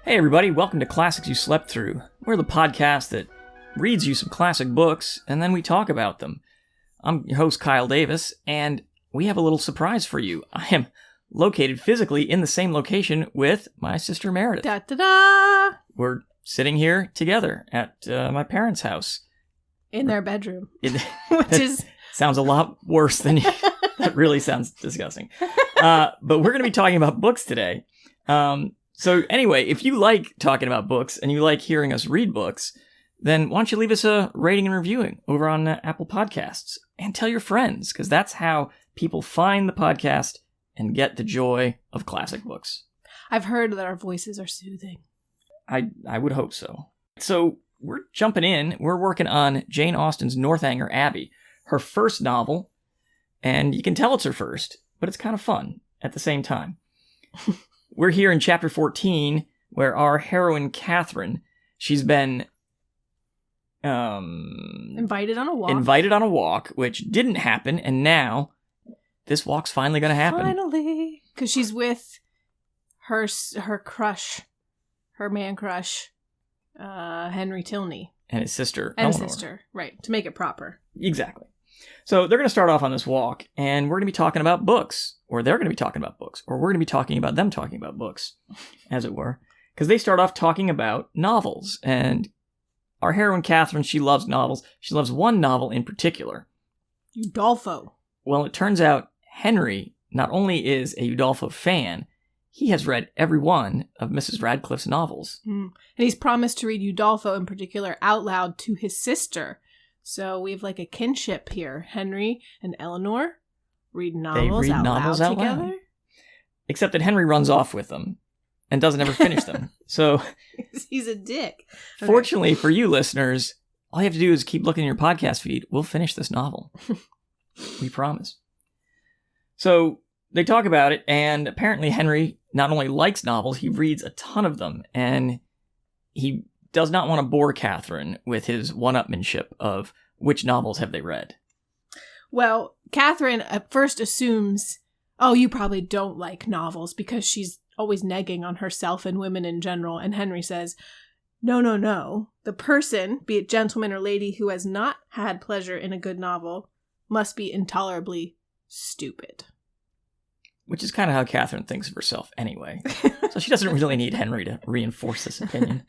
Hey everybody, welcome to Classics You Slept Through. We're the podcast that reads you some classic books, and then we talk about them. I'm your host, Kyle Davis, and we have a little surprise for you. I am located physically in the same location with my sister Meredith. Da-da-da! We're sitting here together at my parents' house. In their bedroom. Which is... Sounds a lot worse than you... That really sounds disgusting. But we're going to be talking about books today. So anyway, if you like talking about books and you like hearing us read books, then why don't you leave us a rating and reviewing over on Apple Podcasts and tell your friends, because that's how people find the podcast and get the joy of classic books. I've heard that our voices are soothing. I would hope so. So we're jumping in. We're working on Jane Austen's Northanger Abbey, her first novel, and you can tell it's her first, but it's kind of fun at the same time. We're here in chapter 14, where our heroine, Catherine, she's been... invited on a walk. Invited on a walk, which didn't happen, and now this walk's finally going to happen. Finally! Because she's with her crush, her man crush, Henry Tilney. And his sister, And Eleanor. sister, right, to make it proper. Exactly. So they're going to start off on this walk, and we're going to be talking about books, or they're going to be talking about books, or we're going to be talking about them talking about books, as it were. Because they start off talking about novels, and our heroine, Catherine, she loves novels. She loves one novel in particular. Udolpho. Well, it turns out Henry not only is a Udolpho fan, he has read every one of Mrs. Radcliffe's novels. And he's promised to read Udolpho in particular out loud to his sister. So we have like a kinship here. Henry and Eleanor read novels, out loud together. Except that Henry runs off with them and doesn't ever finish them. So he's a dick. Fortunately for you listeners, all you have to do is keep looking at your podcast feed. We'll finish this novel. We promise. So they talk about it, and apparently Henry not only likes novels, he reads a ton of them, and he does not want to bore Catherine with his one-upmanship of which novels have they read. Well, Catherine at first assumes, oh, you probably don't like novels because she's always negging on herself and women in general. And Henry says, no. The person, be it gentleman or lady, who has not had pleasure in a good novel must be intolerably stupid. Which is kind of how Catherine thinks of herself anyway. So she doesn't really need Henry to reinforce this opinion.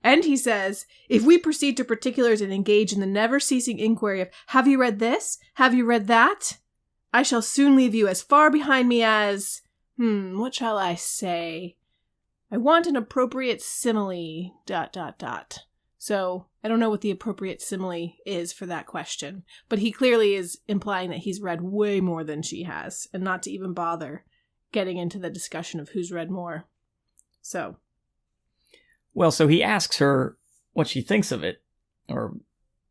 And he says, if we proceed to particulars and engage in the never-ceasing inquiry of, have you read this? Have you read that? I shall soon leave you as far behind me as... what shall I say? I want an appropriate simile, ... So, I don't know what the appropriate simile is for that question. But he clearly is implying that he's read way more than she has, and not to even bother getting into the discussion of who's read more. So... Well, so he asks her what she thinks of it, or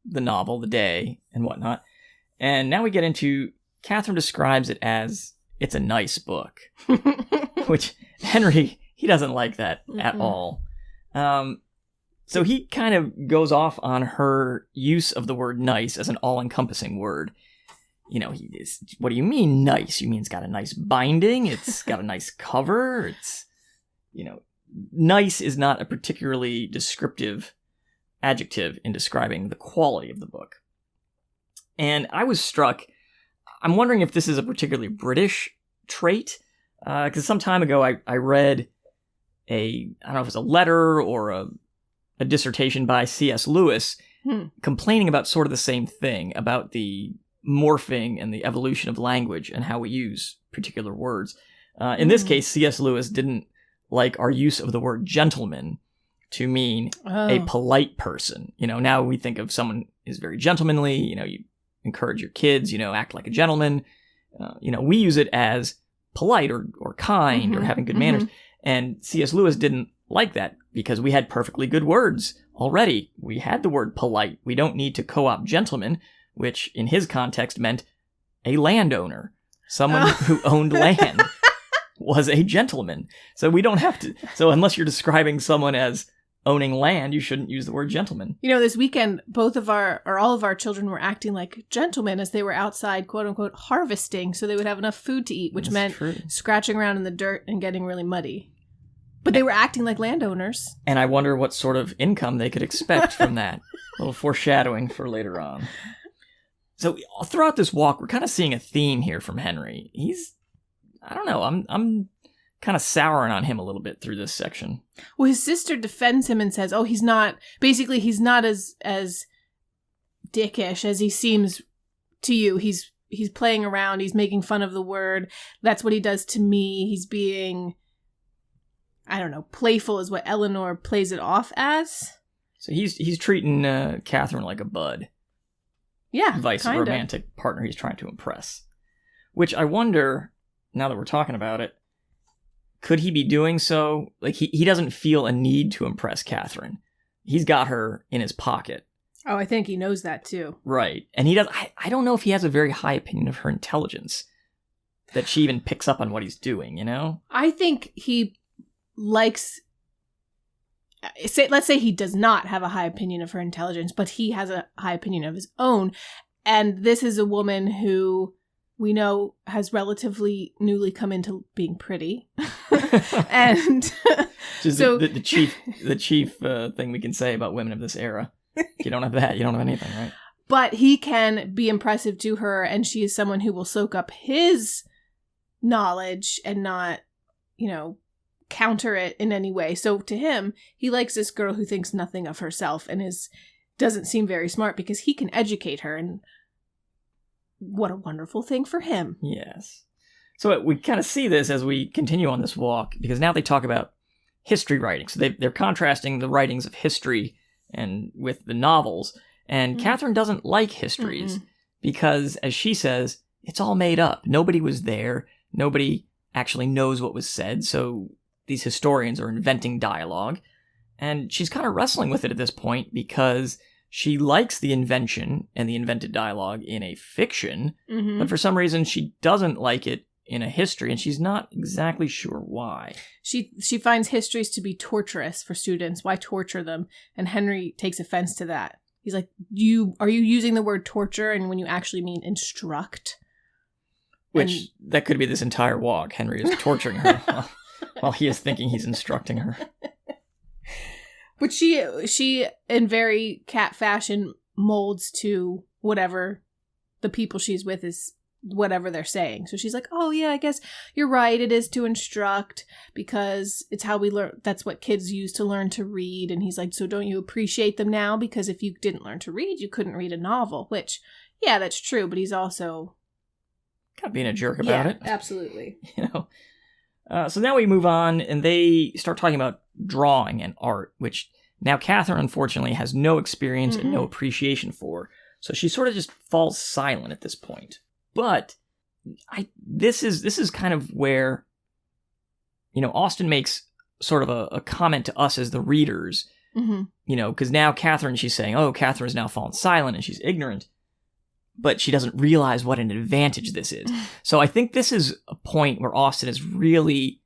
the novel, the day, and whatnot. And now we get into, Catherine describes it as, it's a nice book. Which, Henry, he doesn't like that at all. So he kind of goes off on her use of the word nice as an all-encompassing word. You know, what do you mean nice? You mean it's got a nice binding? It's got a nice cover? It's, nice is not a particularly descriptive adjective in describing the quality of the book. And I was struck, I'm wondering if this is a particularly British trait, because some time ago I read I don't know if it was a letter or a dissertation by C.S. Lewis complaining about sort of the same thing, about the morphing and the evolution of language and how we use particular words. In this case, C.S. Lewis didn't like our use of the word gentleman to mean a polite person. Now we think of someone who's very gentlemanly, you encourage your kids, act like a gentleman. We use it as polite or kind or having good manners. And C.S. Lewis didn't like that because we had perfectly good words already. We had the word polite. We don't need to co-opt gentleman, which in his context meant a landowner, someone who owned land. Was a gentleman. So we don't have to. So unless you're describing someone as owning land, you shouldn't use the word gentleman. This weekend, all of our children were acting like gentlemen as they were outside, quote unquote, harvesting so they would have enough food to eat, which meant scratching around in the dirt and getting really muddy. But they were acting like landowners. And I wonder what sort of income they could expect from that. A little foreshadowing for later on. So throughout this walk, we're kind of seeing a theme here from Henry. I don't know, I'm kind of souring on him a little bit through this section. Well, his sister defends him and says, he's not as dickish as he seems to you. He's playing around, he's making fun of the word. That's what he does to me. He's being, I don't know, playful is what Eleanor plays it off as. So he's treating Catherine like a bud. Yeah, vice kinda. romantic partner he's trying to impress. Which I wonder, now that we're talking about it, could he be doing so? Like, he doesn't feel a need to impress Catherine. He's got her in his pocket. Oh, I think he knows that too. Right. And he does. I don't know if he has a very high opinion of her intelligence, that she even picks up on what he's doing, you know? I think he likes... Let's say he does not have a high opinion of her intelligence, but he has a high opinion of his own. And this is a woman who we know has relatively newly come into being pretty. And just so the chief thing we can say about women of this era. If you don't have that, you don't have anything, right? But he can be impressive to her, and she is someone who will soak up his knowledge and not, counter it in any way. So to him, he likes this girl who thinks nothing of herself and doesn't seem very smart because he can educate her, and what a wonderful thing for him. Yes. So we kind of see this as we continue on this walk, because now they talk about history writing. So they're contrasting the writings of history and with the novels. And Catherine doesn't like histories because, as she says, it's all made up. Nobody was there. Nobody actually knows what was said. So these historians are inventing dialogue. And she's kind of wrestling with it at this point because she likes the invention and the invented dialogue in a fiction, but for some reason she doesn't like it in a history, and she's not exactly sure why. She finds histories to be torturous for students. Why torture them? And Henry takes offense to that. He's like, are you using the word torture and when you actually mean instruct? Which, that could be this entire walk. Henry is torturing her while he is thinking he's instructing her. But she, in very cat fashion, molds to whatever the people she's with is, whatever they're saying. So she's like, oh yeah, I guess you're right. It is to instruct because it's how we learn. That's what kids use to learn to read. And he's like, so don't you appreciate them now? Because if you didn't learn to read, you couldn't read a novel, which, yeah, that's true. But he's also kind of being a jerk about it. Absolutely. So now we move on and they start talking about drawing and art, which now Catherine, unfortunately, has no experience and no appreciation for. So she sort of just falls silent at this point. But this is kind of where, Austen makes sort of a comment to us as the readers, because now Catherine, she's saying, oh, Catherine's now fallen silent and she's ignorant, but she doesn't realize what an advantage this is. So I think this is a point where Austen is really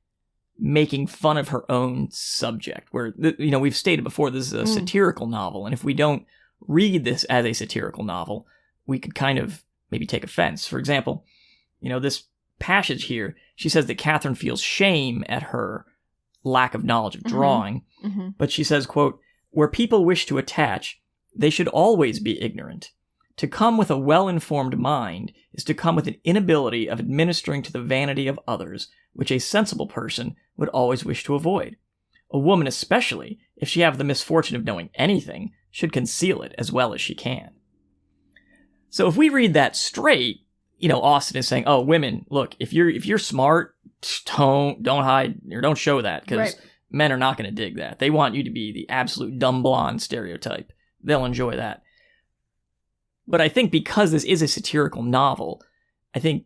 making fun of her own subject, where, we've stated before, this is a satirical novel, and if we don't read this as a satirical novel, we could kind of maybe take offense. For example, this passage here, she says that Catherine feels shame at her lack of knowledge of drawing, but she says, quote, where people wish to attach, they should always be ignorant. To come with a well-informed mind is to come with an inability of administering to the vanity of others, which a sensible person would always wish to avoid. A woman especially, if she have the misfortune of knowing anything, should conceal it as well as she can. So if we read that straight, Austen is saying, oh, women, look, if you're smart, don't hide or don't show that, because men are not going to dig that. They want you to be the absolute dumb blonde stereotype. They'll enjoy that. But I think because this is a satirical novel, I think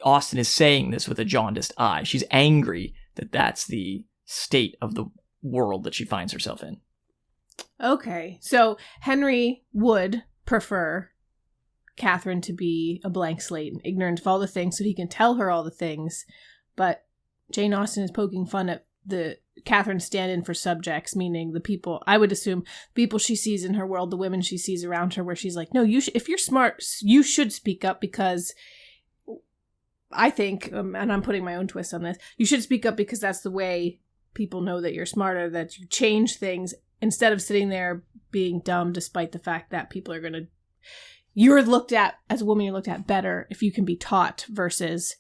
Austen is saying this with a jaundiced eye. She's angry that that's the state of the world that she finds herself in. Okay, so Henry would prefer Catherine to be a blank slate and ignorant of all the things so he can tell her all the things, but Jane Austen is poking fun at the Catherine stand-in for subjects, meaning the people, I would assume, people she sees in her world, the women she sees around her, where she's like, no, if you're smart, you should speak up, because I think, and I'm putting my own twist on this, you should speak up because that's the way people know that you're smarter, that you change things instead of sitting there being dumb, despite the fact that people are going to, you're looked at, as a woman, you're looked at better if you can be taught versus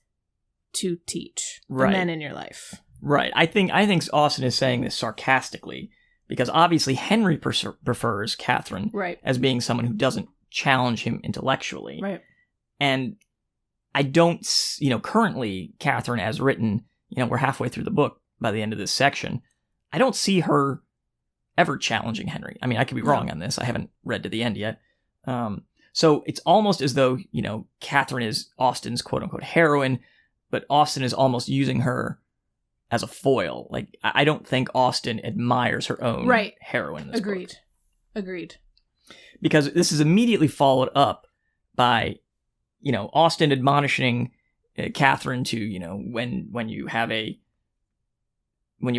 to teach the men in your life. Right. I think Austen is saying this sarcastically because obviously Henry prefers Catherine as being someone who doesn't challenge him intellectually. Right. And I don't, currently Catherine as written, we're halfway through the book by the end of this section. I don't see her ever challenging Henry. I mean, I could be wrong on this. I haven't read to the end yet. So it's almost as though, Catherine is Austen's quote unquote heroine, but Austen is almost using her as a foil. Like, I don't think Austen admires her own heroine in this book. Agreed. Because this is immediately followed up by, Austen admonishing Catherine to, when you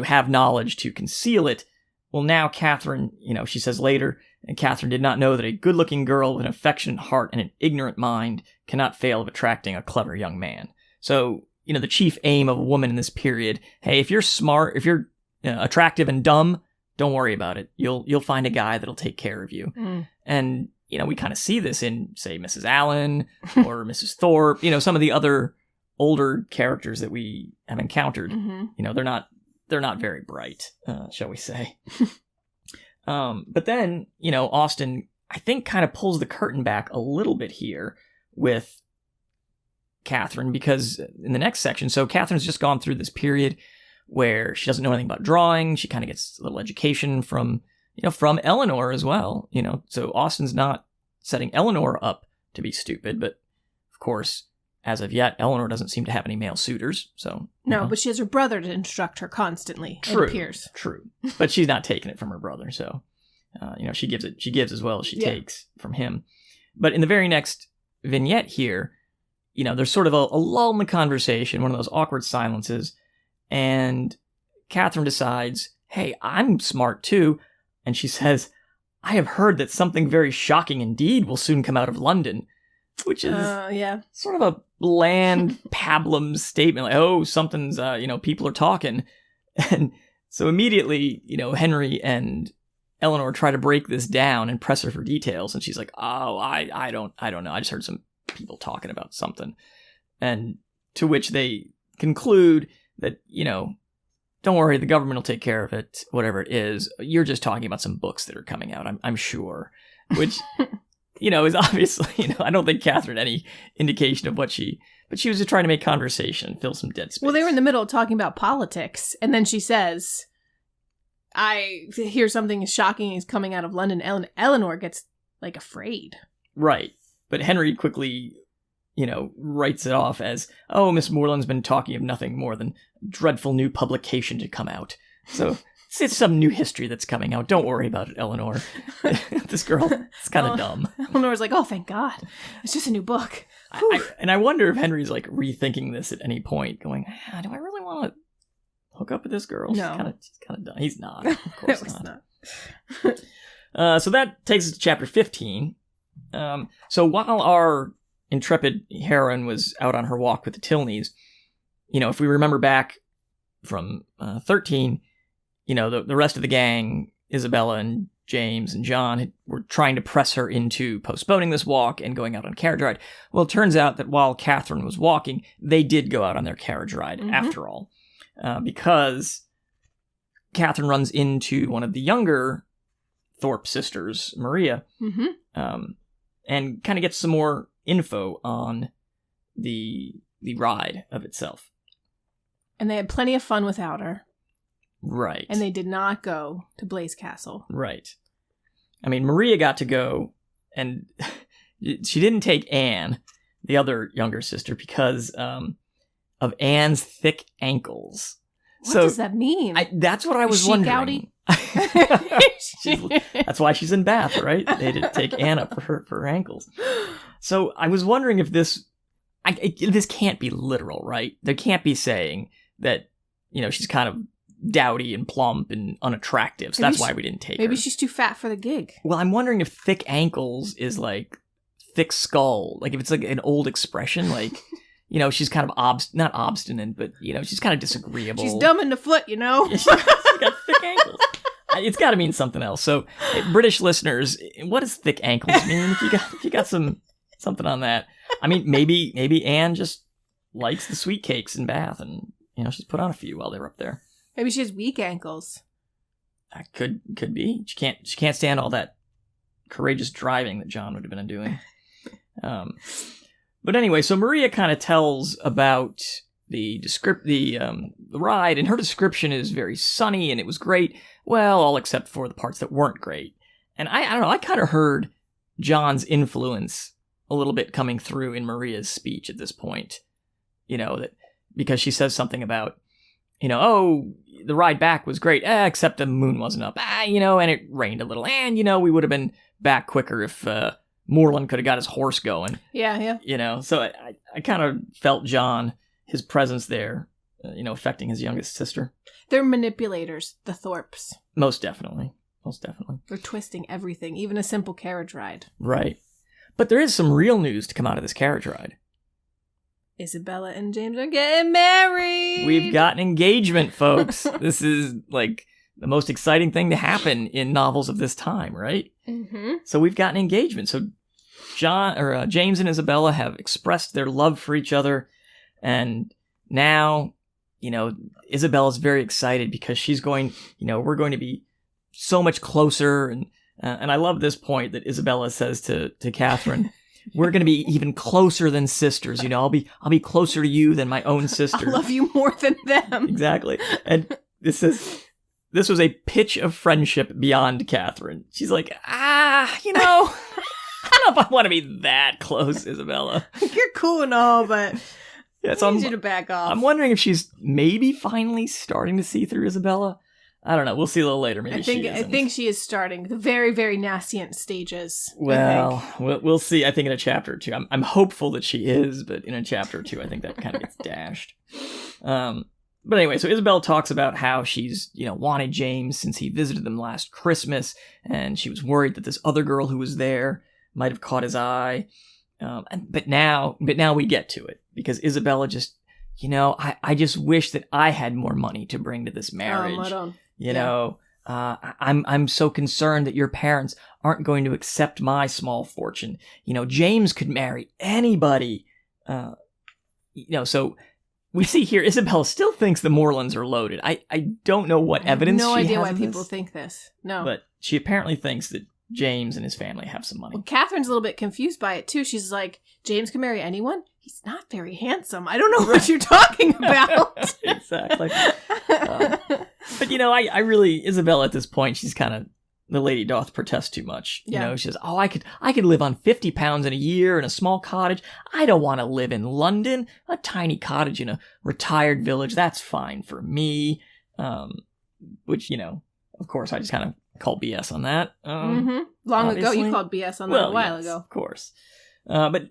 have knowledge to conceal it. Well, now Catherine, she says later, and Catherine did not know that a good-looking girl with an affectionate heart and an ignorant mind cannot fail of attracting a clever young man. So, the chief aim of a woman in this period, hey, if you're smart, if you're attractive and dumb, don't worry about it. You'll find a guy that'll take care of you. And, we kind of see this in, say, Mrs. Allen or Mrs. Thorpe, some of the other older characters that we have encountered. They're not very bright, shall we say. But then, Austen, I think, kind of pulls the curtain back a little bit here with Catherine, because in the next section, so Catherine's just gone through this period where she doesn't know anything about drawing. She kind of gets a little education from Eleanor as well. So Austen's not setting Eleanor up to be stupid, but of course, as of yet, Eleanor doesn't seem to have any male suitors. So but she has her brother to instruct her constantly. True, it appears. True, but she's not taking it from her brother. So, she gives as well as she takes from him. But in the very next vignette here, there's sort of a lull in the conversation, one of those awkward silences, and Catherine decides, hey, I'm smart too. And she says, I have heard that something very shocking indeed will soon come out of London, which is sort of a bland pablum statement, like, oh, something's, people are talking. And so immediately, Henry and Eleanor try to break this down and press her for details. And she's like, oh, I don't know. I just heard some people talking about something. And to which they conclude that, don't worry, the government will take care of it, whatever it is. You're just talking about some books that are coming out, I'm sure. Which, is obviously, I don't think Catherine had any indication of but she was just trying to make conversation, fill some dead space. Well, they were in the middle of talking about politics, and then she says, I hear something shocking is coming out of London. Eleanor gets, afraid. Right. But Henry quickly, writes it off as, oh, Miss Moreland's been talking of nothing more than dreadful new publication to come out. So it's some new history that's coming out. Don't worry about it, Eleanor. This girl is kind of dumb. Eleanor's like, oh, thank God. It's just a new book. I wonder if Henry's rethinking this at any point, going, do I really want to hook up with this girl? No. She's kind of dumb. He's not. Of course not. So that takes us to chapter 15. So while our intrepid heroine was out on her walk with the Tilneys, if we remember back from 13, the rest of the gang, Isabella and James and John, were trying to press her into postponing this walk and going out on a carriage ride. Well, it turns out that while Catherine was walking, they did go out on their carriage ride after all, because Catherine runs into one of the younger Thorpe sisters, Maria, and kind of gets some more info on the ride of itself. And they had plenty of fun without her. Right. And they did not go to Blaise Castle. Right. I mean, Maria got to go, and she didn't take Anne, the other younger sister, because of Anne's thick ankles. What does that mean? That's what I was wondering. That's why she's in Bath, right? They did take Anne up for her ankles. So I was wondering if this can't be literal, right? They can't be saying that, she's kind of dowdy and plump and unattractive, so that's why we didn't take her. Maybe she's too fat for the gig. Well, I'm wondering if thick ankles is thick skull, if it's an old expression, she's kind of not obstinate, but, she's kind of disagreeable. She's dumb in the foot, She's got thick ankles. It's got to mean something else. So, British listeners, what does thick ankles mean? If you got something on that, I mean, maybe Anne just likes the sweet cakes in Bath, and she's put on a few while they were up there. Maybe she has weak ankles. That could be. She can't stand all that courageous driving that John would have been doing. But anyway, so Maria kind of tells about the ride, and her description is very sunny, and it was great. Well, all except for the parts that weren't great. And I don't know, I kind of heard John's influence a little bit coming through in Maria's speech at this point. That because she says something about, oh, the ride back was great, except the moon wasn't up, and it rained a little, and, we would have been back quicker if Moreland could have got his horse going. Yeah. So I kind of felt John, his presence there, affecting his youngest sister. They're manipulators, the Thorpes. Most definitely. They're twisting everything, even a simple carriage ride. Right. But there is some real news to come out of this carriage ride. Isabella and James are getting married. We've got an engagement, folks. This is like the most exciting thing to happen in novels of this time, right? Mm-hmm. So we've got an engagement. So James and Isabella have expressed their love for each other, and now, Isabella's very excited because she's going, we're going to be so much closer, and I love this point that Isabella says to Catherine. We're going to be even closer than sisters. I'll be closer to you than my own sister. I love you more than them. Exactly. And this was a pitch of friendship beyond Catherine. She's like, I don't know if I want to be that close, Isabella. You're cool and all, but yeah, so I need you to back off. I'm wondering if she's maybe finally starting to see through Isabella. I don't know. We'll see a little later. Maybe I think she is starting the very, very nascent stages. Well, we'll see. I think in a chapter or two. I'm hopeful that she is, but in a chapter or two, I think that kind of gets dashed. But anyway, so Isabel talks about how she's wanted James since he visited them last Christmas, and she was worried that this other girl who was there might have caught his eye. But now we get to it because Isabella just, I just wish that I had more money to bring to this marriage. I'm so concerned that your parents aren't going to accept my small fortune. James could marry anybody. So we see here Isabella still thinks the Morelands are loaded. I don't know what evidence she has. No idea why people think this. No. But she apparently thinks that James and his family have some money. Well, Catherine's a little bit confused by it, too. She's like, James can marry anyone? He's not very handsome. I don't know what you're talking about. Exactly. But, I really, Isabella at this point, she's kind of, the lady doth protest too much. She says, I could live on 50 pounds in a year in a small cottage. I don't want to live in London. A tiny cottage in a retired village, that's fine for me. Which, of course, I just kind of call BS on that. Long ago, you called BS on that a while ago. Of course. But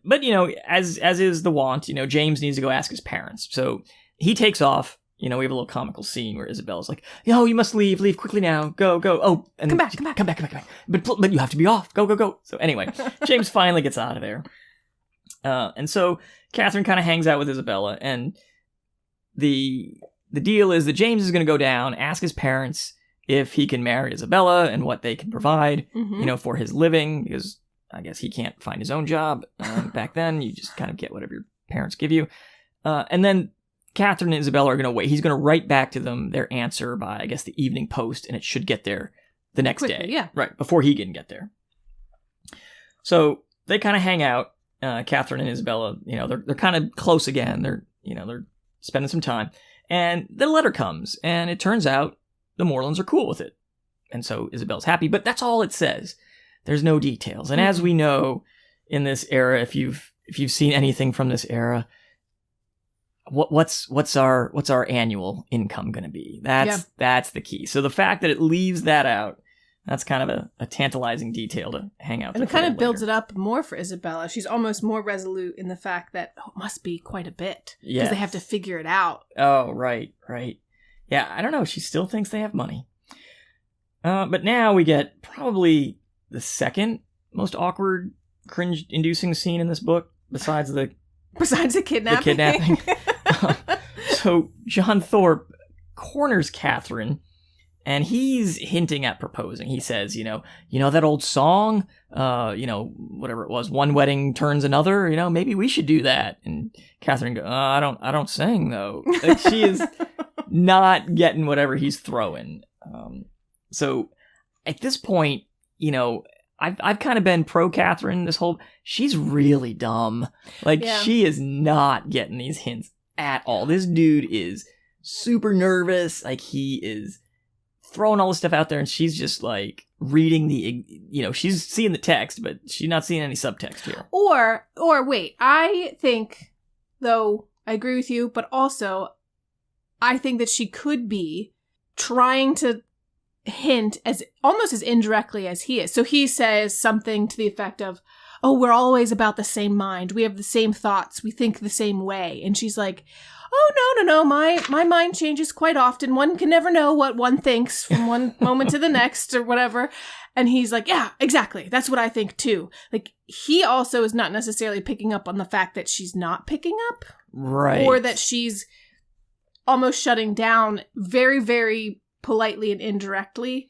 as is the wont, James needs to go ask his parents. So he takes off. We have a little comical scene where Isabella's like, you must leave quickly now. Go. Oh, and come back. But you have to be off. Go. So anyway, James finally gets out of there. And so Catherine kind of hangs out with Isabella, and the deal is that James is going to go down, ask his parents if he can marry Isabella and what they can provide, for his living, because I guess he can't find his own job. Back then, you just kind of get whatever your parents give you. And then Catherine and Isabella are going to wait. He's going to write back to them their answer by, I guess, the evening post, and it should get there the next day. Yeah. Right, before he can get there. So they kind of hang out, Catherine and Isabella, they're kind of close again. They're spending some time. And the letter comes, and it turns out the Morelands are cool with it. And so Isabella's happy, but that's all it says. There's no details. And as we know in this era, if you've seen anything from this era, what's our annual income going to be? That's the key. So the fact that it leaves that out, that's kind of a tantalizing detail to hang out. And it kind of builds it up more for Isabella. She's almost more resolute in the fact that it must be quite a bit because they have to figure it out. Oh, right. Yeah, I don't know. She still thinks they have money. But now we get probably the second most awkward, cringe-inducing scene in this book, besides the Besides the kidnapping. So John Thorpe corners Catherine, and he's hinting at proposing. He says, you know that old song, whatever it was, one wedding turns another, maybe we should do that. And Catherine goes, I don't sing though. Like, she is not getting whatever he's throwing. So at this point, I've kind of been pro Catherine this whole, she's really dumb. Like, she is not getting these hints at all. This dude is super nervous. Like, he is throwing all this stuff out there, and she's just like reading she's seeing the text, but she's not seeing any subtext here. Or wait, I think, though, I agree with you, but also I think that she could be trying to hint as almost as indirectly as he is. So he says something to the effect of, oh, we're always about the same mind. We have the same thoughts. We think the same way. And she's like, oh, no. My mind changes quite often. One can never know what one thinks from one moment to the next or whatever. And he's like, yeah, exactly. That's what I think too. Like, he also is not necessarily picking up on the fact that she's not picking up. Right. Or that she's almost shutting down very, very politely and indirectly.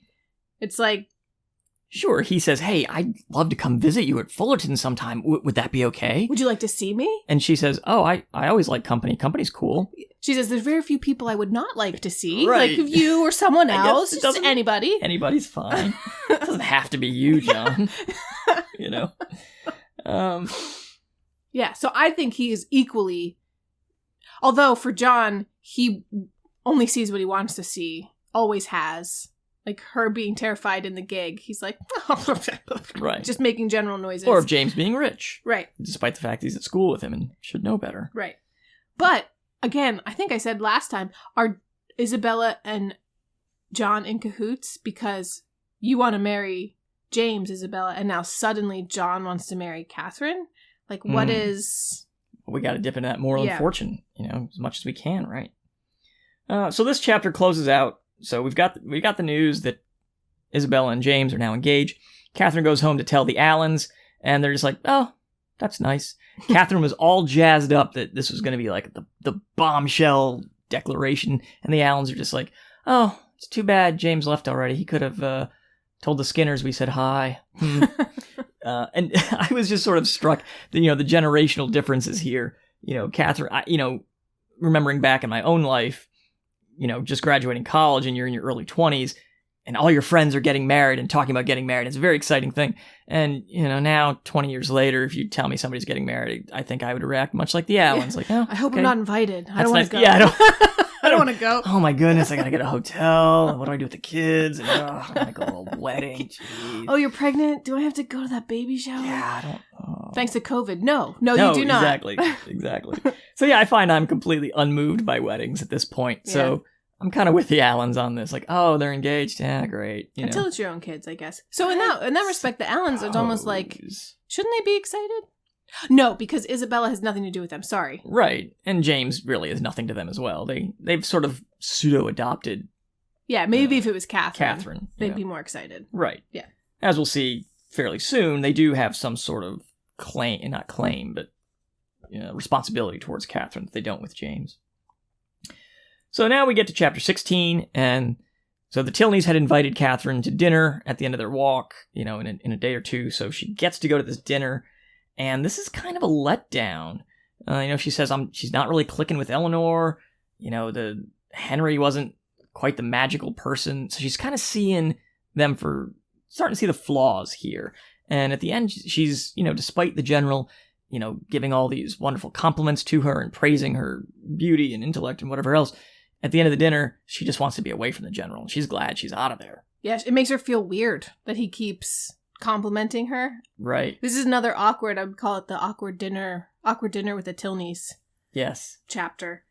It's like, sure, he says, hey, I'd love to come visit you at Fullerton sometime. Would that be okay? Would you like to see me? And she says, oh, I always like company. Company's cool. She says, there's very few people I would not like to see. Right. Like you or someone else. Just anybody. Anybody's fine. It doesn't have to be you, John. Yeah, so I think he is equally, although for John, he only sees what he wants to see. Always has. Like, her being terrified in the gig, he's like, right, just making general noises. Or of James being rich. Right. Despite the fact he's at school with him and should know better. Right. But, again, I think I said last time, are Isabella and John in cahoots? Because you want to marry James, Isabella, and now suddenly John wants to marry Catherine? Like, what is... We got to dip into that moral of fortune, as much as we can, right? So this chapter closes out. So we got the news that Isabella and James are now engaged. Catherine goes home to tell the Allens, and they're just like, oh, that's nice. Catherine was all jazzed up that this was going to be like the bombshell declaration, and the Allens are just like, oh, it's too bad James left already. He could have told the Skinners we said hi. And I was just sort of struck, the generational differences here. Catherine, remembering back in my own life, just graduating college and you're in your early 20s and all your friends are getting married and talking about getting married. It's a very exciting thing. And, now 20 years later, if you tell me somebody's getting married, I think I would react much like the Allens. Like, oh, I hope okay. I'm not invited. I don't want to go. Yeah, I don't want to go. Oh my goodness, I got to get a hotel. What do I do with the kids? And, I'm going to go to a wedding. Jeez. Oh, you're pregnant? Do I have to go to that baby shower? Yeah, I don't. Oh. Thanks to COVID. No, you do not. Exactly. So yeah, I find I'm completely unmoved by weddings at this point. Yeah. So I'm kind of with the Allens on this. Like, oh, they're engaged. Yeah, great. Until it's your own kids, I guess. So in that respect, the Allens, it's almost like, shouldn't they be excited? No, because Isabella has nothing to do with them. Sorry. Right. And James really has nothing to them as well. They've sort of pseudo-adopted. Yeah, maybe if it was Catherine, they'd be more excited. Right. Yeah. As we'll see fairly soon, they do have some sort of responsibility towards Catherine that they don't with James. So now we get to chapter 16, and so the Tilneys had invited Catherine to dinner at the end of their walk, in a day or two, so she gets to go to this dinner, and this is kind of a letdown. She says she's not really clicking with Eleanor, the Henry wasn't quite the magical person, so she's kind of seeing them starting to see the flaws here. And at the end, she's, despite the general, giving all these wonderful compliments to her and praising her beauty and intellect and whatever else, at the end of the dinner, she just wants to be away from the general. And she's glad she's out of there. Yeah, it makes her feel weird that he keeps complimenting her. Right. This is another I would call it the awkward dinner with the Tilneys. Yes. Chapter.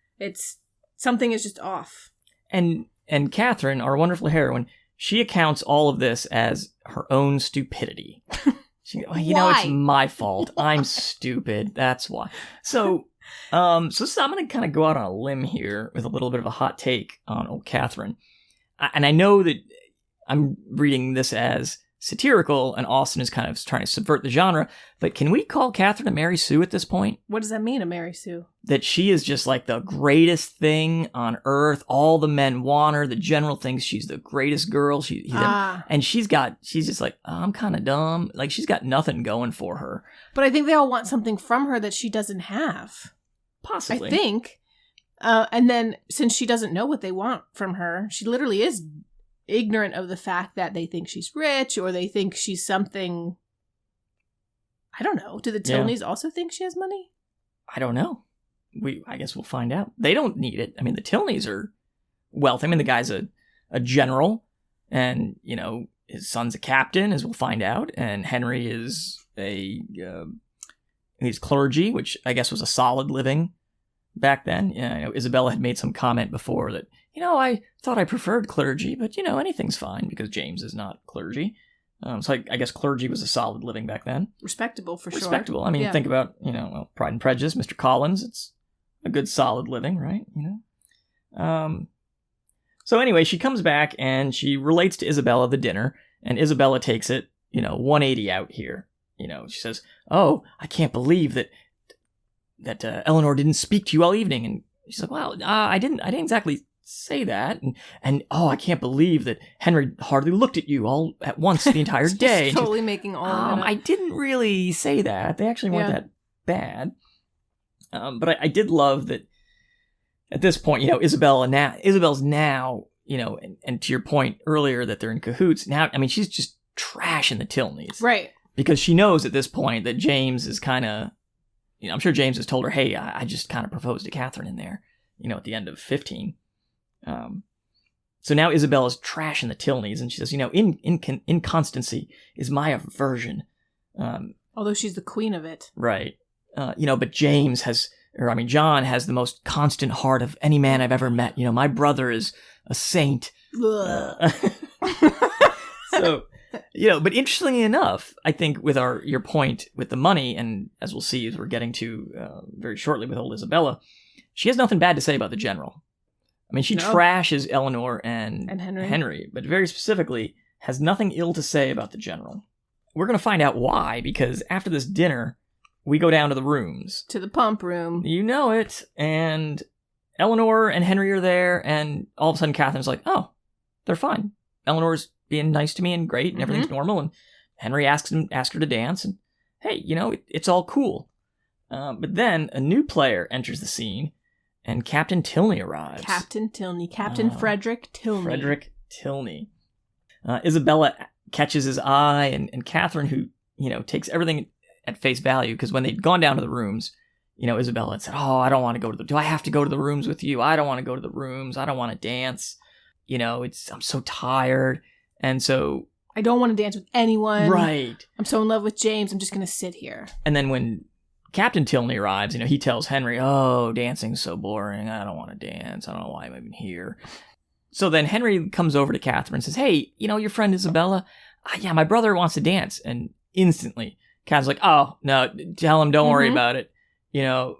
Something is just off. And Catherine, our wonderful heroine, she accounts all of this as her own stupidity. It's my fault. I'm stupid. That's why. So I'm going to kind of go out on a limb here with a little bit of a hot take on old Catherine. And I know that I'm reading this as satirical, and Austen is kind of trying to subvert the genre. But can we call Catherine a Mary Sue at this point? What does that mean, a Mary Sue? That she is just like the greatest thing on earth. All the men want her. The general thinks she's the greatest girl. And she's just like, oh, I'm kind of dumb. Like, she's got nothing going for her. But I think they all want something from her that she doesn't have. Possibly. I think. And then, since she doesn't know what they want from her, she literally is ignorant of the fact that they think she's rich, or they think she's something. I don't know. Do the Tilneys also think she has money? I don't know. I guess we'll find out. They don't need it. I mean, the Tilneys are wealthy. I mean, the guy's a general, and, you know, his son's a captain, as we'll find out, and Henry is he's clergy, which I guess was a solid living back then. You know, Isabella had made some comment before that, you know, I thought I preferred clergy, but, you know, anything's fine because James is not clergy. So I guess clergy was a solid living back then. Respectable, for sure. Respectable. I mean, think about, you know, Pride and Prejudice, Mr. Collins. It's a good solid living, right? You know? So anyway, she comes back and she relates to Isabella the dinner, and Isabella takes it, you know, 180 out here. You know, she says, oh, I can't believe that Eleanor didn't speak to you all evening. And she's like, well, I didn't exactly say that. And oh, I can't believe that Henry hardly looked at you all at once the entire day. Totally making all of it up. I didn't really say that. They actually weren't that bad. But I did love that at this point, you know, Isabel's now, you know, and to your point earlier that they're in cahoots. Now, I mean, she's just trashing the Tilneys. Right. Because she knows at this point that James is kind of, you know, I'm sure James has told her, hey, I just kind of proposed to Catherine in there, you know, at the end of 15. So now Isabella's trashing the Tilneys, and she says, you know, inconstancy is my aversion. Although she's the queen of it. Right. You know, but John has the most constant heart of any man I've ever met. You know, my brother is a saint. So, you know, but interestingly enough, I think with your point with the money, and as we'll see as we're getting to very shortly with old Isabella, she has nothing bad to say about the general. I mean, she trashes Eleanor and Henry, but very specifically has nothing ill to say about the general. We're going to find out why, because after this dinner, we go down to the rooms. To the pump room. You know it. And Eleanor and Henry are there, and all of a sudden Catherine's like, oh, they're fine. Eleanor's being nice to me and great, and everything's normal, and Henry asks her to dance, and hey, you know, it's all cool. But then a new player enters the scene, and Captain Tilney arrives. Captain Frederick Tilney. Frederick Tilney. Isabella catches his eye, and Catherine, who, you know, takes everything at face value, because when they'd gone down to the rooms, you know, Isabella had said, oh, I don't want to do I have to go to the rooms with you? I don't want to go to the rooms. I don't want to dance. You know, I'm so tired. And so... I don't want to dance with anyone. Right. I'm so in love with James, I'm just going to sit here. And then when Captain Tilney arrives, you know, he tells Henry, oh, dancing's so boring. I don't want to dance. I don't know why I'm even here. So then Henry comes over to Catherine and says, hey, you know, your friend Isabella? Yeah, my brother wants to dance. And instantly, Catherine's like, oh, no, tell him, don't worry about it. You know,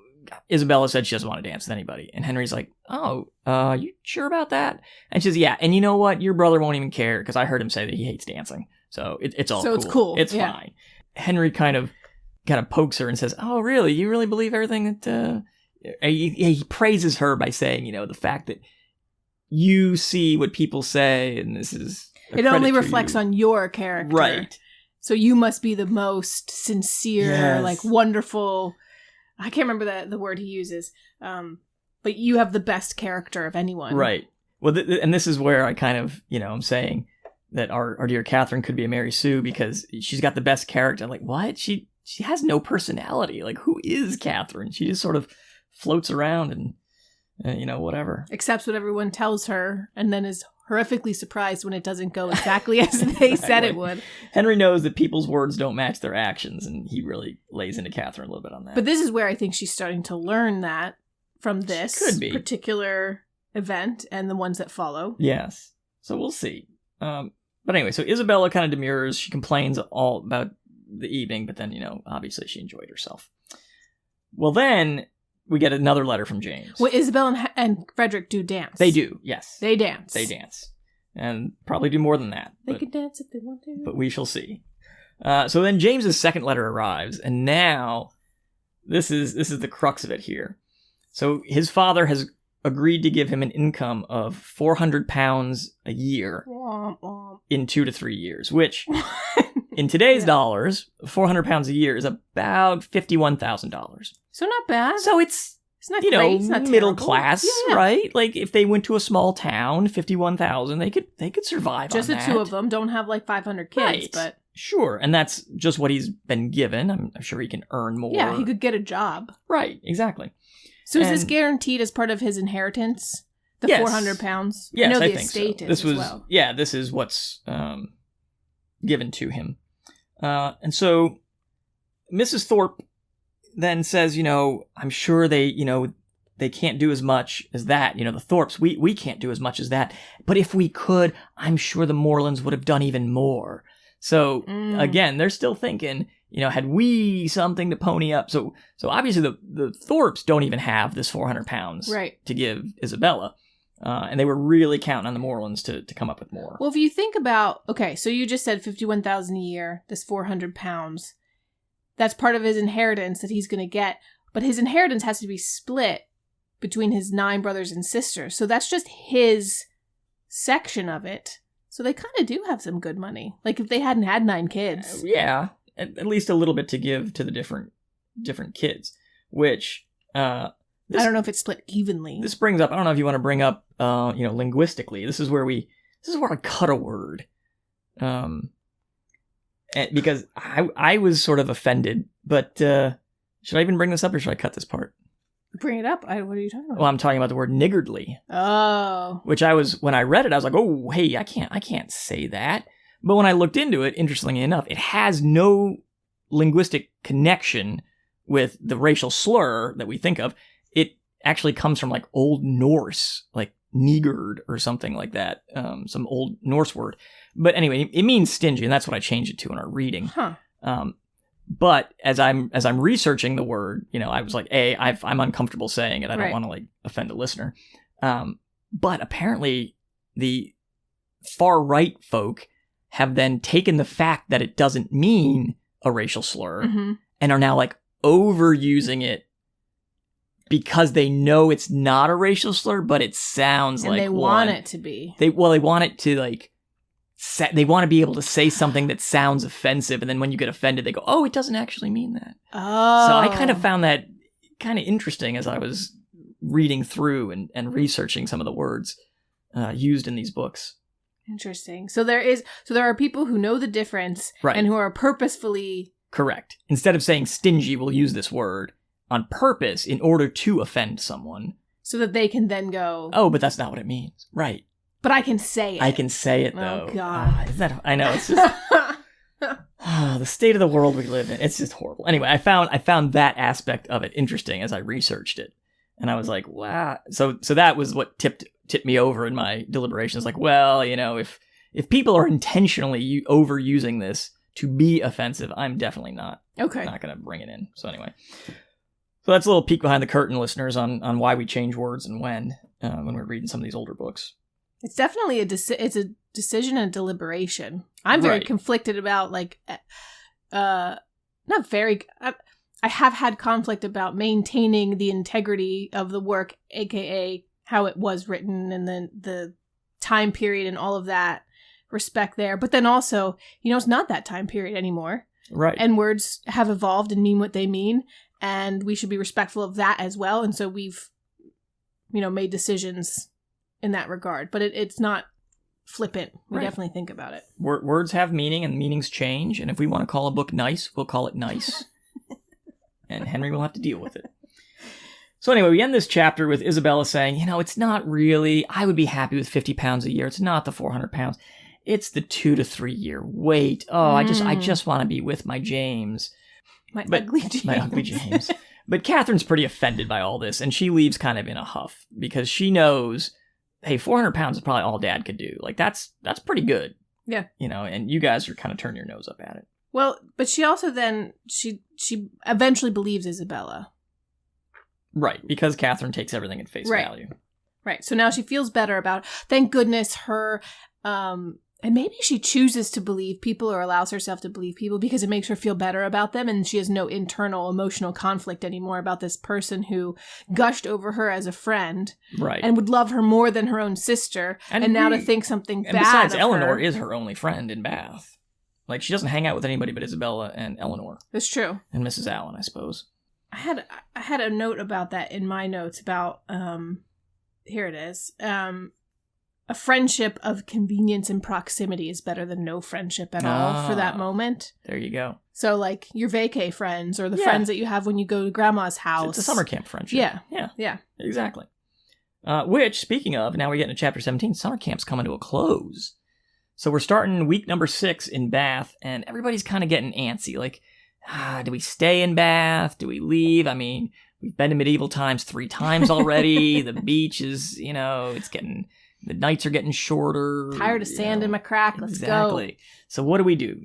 Isabella said she doesn't want to dance with anybody. And Henry's like, oh, you sure about that? And she says, yeah, and you know what? Your brother won't even care, because I heard him say that he hates dancing. So it's all cool. So it's cool. It's fine. Henry kind of pokes her and says, oh, really? You really believe everything that... He praises her by saying, you know, the fact that you see what people say, and this is... It only reflects on your character. Right. So you must be the most sincere, like, wonderful... I can't remember the word he uses, but you have the best character of anyone. Right. Well, and this is where I kind of, you know, I'm saying that our dear Catherine could be a Mary Sue, because she's got the best character. I'm like, what? She has no personality. Like, who is Catherine? She just sort of floats around and, you know, whatever. Accepts what everyone tells her, and then is horrifically surprised when it doesn't go exactly as they said it would. Henry knows that people's words don't match their actions, and he really lays into Catherine a little bit on that. But this is where I think she's starting to learn that from this particular event and the ones that follow. Yes. So we'll see. But anyway, so Isabella kind of demurs. She complains all about the evening, but then, you know, obviously she enjoyed herself. Well, then we get another letter from James. Well, Isabella and Frederick do dance. They do, yes. They dance. and probably do more than that. They can dance if they want to. But we shall see. So then James's second letter arrives, and now this is the crux of it here. So his father has agreed to give him an income of £400 a year in 2 to 3 years, which in today's dollars, £400 a year is about $51,000. So not bad. So it's not great. It's not middle terrible. class, right? Like if they went to a small town, 51,000, they could survive just on the that. two of them don't have like 500 kids, Right. but sure, and that's just what he's been given. I'm sure he can earn more. yeah, he could get a job. Right, exactly. So is this guaranteed as part of his inheritance? The Yes. £400? Yes, I know the think estate so. is This was, as well. Yeah, this is what's given to him. And so Mrs. Thorpe then says, I'm sure they can't do as much as that. The Thorpes, we can't do as much as that. But if we could, I'm sure the Morlands would have done even more. So again, they're still thinking, had we something to pony up? So obviously the Thorpes don't even have this £400 right. to give Isabella. And they were really counting on the Morlands to come up with more. Well, if you think about, okay, so you just said $51,000 a year, this £400. That's part of his inheritance that he's going to get. But his inheritance has to be split between his 9 brothers and sisters. So that's just his section of it. So they kind of do have some good money. Like if they hadn't had 9 kids. Yeah, at least a little bit to give to the different kids, which I don't know if it's split evenly. This brings up, I don't know if you want to bring up linguistically. This is where I cut a word. Because I was sort of offended, but should I even bring this up or should I cut this part? Bring it up. What are you talking about? Well, I'm talking about the word niggardly. Oh. Which when I read it, I was like, oh, hey, I can't say that. But when I looked into it, interestingly enough, it has no linguistic connection with the racial slur that we think of. It actually comes from like Old Norse, like niggard or something like that. Some Old Norse word. But anyway, it means stingy, and that's what I changed it to in our reading. Huh. But as I'm researching the word, I was like, I'm uncomfortable saying it. I don't want to like offend a listener. But apparently the far right folk have then taken the fact that it doesn't mean a racial slur and are now like overusing it because they know it's not a racial slur, but it sounds and like they want it to be. They want it to like. They want to be able to say something that sounds offensive, and then when you get offended, they go, "Oh, it doesn't actually mean that." Oh, so I kind of found that kind of interesting as I was reading through and researching some of the words used in these books. Interesting. So there are people who know the difference, right, and who are purposefully correct. Instead of saying stingy, we'll use this word on purpose in order to offend someone, so that they can then go, "Oh, but that's not what it means." Right. But I can say it. I can say it, though. Oh, God. I know, it's just... the state of the world we live in. It's just horrible. Anyway, I found that aspect of it interesting as I researched it. And I was like, wow. So that was what tipped me over in my deliberations. Like, well, if people are intentionally overusing this to be offensive, I'm definitely not going to bring it in. So anyway. So that's a little peek behind the curtain, listeners, on why we change words and when we're reading some of these older books. It's definitely it's a decision and deliberation. I'm very conflicted about I have had conflict about maintaining the integrity of the work, aka how it was written and then the time period and all of that respect there. But then also, it's not that time period anymore. Right. And words have evolved and mean what they mean, and we should be respectful of that as well. And so we've made decisions in that regard, but it's not flippant. We definitely think about it. Words have meaning and meanings change, and if we want to call a book nice, we'll call it nice. And Henry will have to deal with it. So anyway, we end this chapter with Isabella saying, it's not really, I would be happy with £50 a year. It's not the £400. It's the 2 to 3 year wait. Oh, I just want to be with my James. My ugly James. But Catherine's pretty offended by all this, and she leaves kind of in a huff because she knows, hey, £400 is probably all Dad could do. Like, that's pretty good. Yeah. And you guys are kind of turning your nose up at it. Well, but she also then, she eventually believes Isabella. Right, because Catherine takes everything at face value. Right, so now she feels better about, thank goodness her And maybe she chooses to believe people or allows herself to believe people because it makes her feel better about them, and she has no internal emotional conflict anymore about this person who gushed over her as a friend, right, and would love her more than her own sister, and now to think something bad. And besides, of Eleanor her is her only friend in Bath. Like, she doesn't hang out with anybody but Isabella and Eleanor. That's true. And Mrs. Allen, I suppose. I had a note about that in my notes about here it is. A friendship of convenience and proximity is better than no friendship at all for that moment. There you go. So, like, your vacay friends or the friends that you have when you go to grandma's house. It's a summer camp friendship. Yeah. Exactly. Which, speaking of, now we're getting to chapter 17, summer camp's coming to a close. So we're starting week number 6 in Bath, and everybody's kind of getting antsy. Like, do we stay in Bath? Do we leave? I mean, we've been to medieval times 3 times already. The beach is, it's getting... The nights are getting shorter. Tired of sand in my crack. Let's go. Exactly. So what do we do,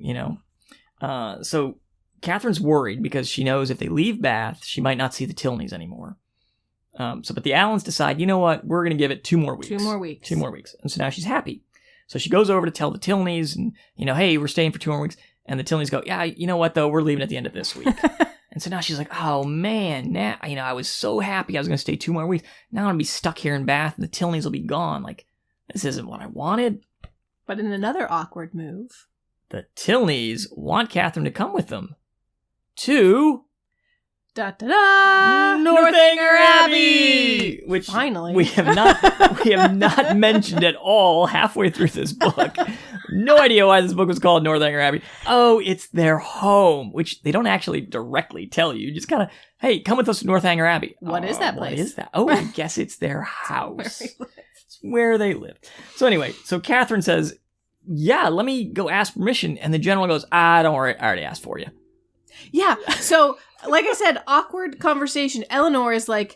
So Catherine's worried because she knows if they leave Bath, she might not see the Tilneys anymore. But the Allens decide, you know what? We're going to give it 2 more weeks. 2 more weeks. 2 more weeks. And so now she's happy. So she goes over to tell the Tilneys and, hey, we're staying for 2 more weeks. And the Tilneys go, yeah, you know what, though? We're leaving at the end of this week. And so now she's like, oh, man, now, I was so happy I was going to stay 2 more weeks. Now I'm going to be stuck here in Bath and the Tilneys will be gone. Like, this isn't what I wanted. But in another awkward move, the Tilneys want Catherine to come with them to... Northanger Abbey! Which finally we have not mentioned at all halfway through this book. No idea why this book was called Northanger Abbey. Oh, it's their home, which they don't actually directly tell you. Just kind of, hey, come with us to Northanger Abbey. What is that place? What is that? Oh, I guess it's their house. It's where they live. So anyway, Catherine says, yeah, let me go ask permission. And the general goes, don't worry, I already asked for you. Yeah, so... Like I said, awkward conversation. Eleanor is like,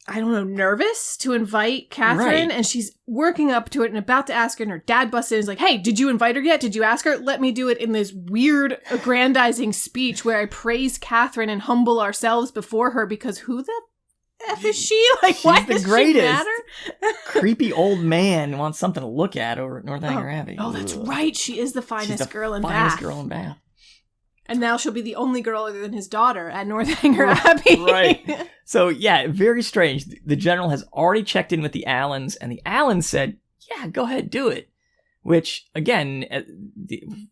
I don't know, nervous to invite Catherine, and she's working up to it and about to ask her, and her dad busts in and is like, hey, did you invite her yet? Did you ask her? Let me do it in this weird aggrandizing speech where I praise Catherine and humble ourselves before her, because who the F is she? Like, she's why the does greatest. she matter? Creepy old man wants something to look at over at Northanger Abbey. Oh, that's right. She is the finest girl in Bath. Finest girl in Bath. And now she'll be the only girl other than his daughter at Northanger Abbey. Right. So, yeah, very strange. The general has already checked in with the Allens, and the Allens said, yeah, go ahead, do it. Which, again,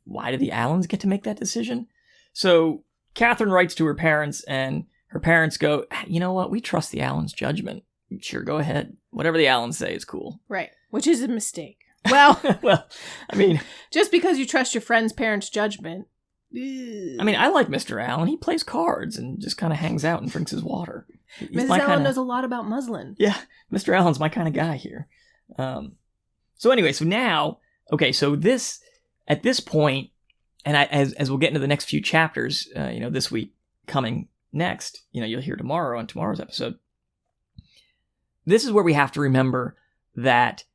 why do the Allens get to make that decision? So, Catherine writes to her parents, and her parents go, you know what? We trust the Allens' judgment. Sure, go ahead. Whatever the Allens say is cool. Right. Which is a mistake. Well, I mean... Just because you trust your friend's parents' judgment... I mean, I like Mr. Allen. He plays cards and just kind of hangs out and drinks his water. Mrs. Allen knows a lot about muslin. Yeah, Mr. Allen's my kind of guy here. So anyway, so now, okay, so at this point, and as we'll get into the next few chapters, this week coming next, you'll hear tomorrow on tomorrow's episode. This is where we have to remember that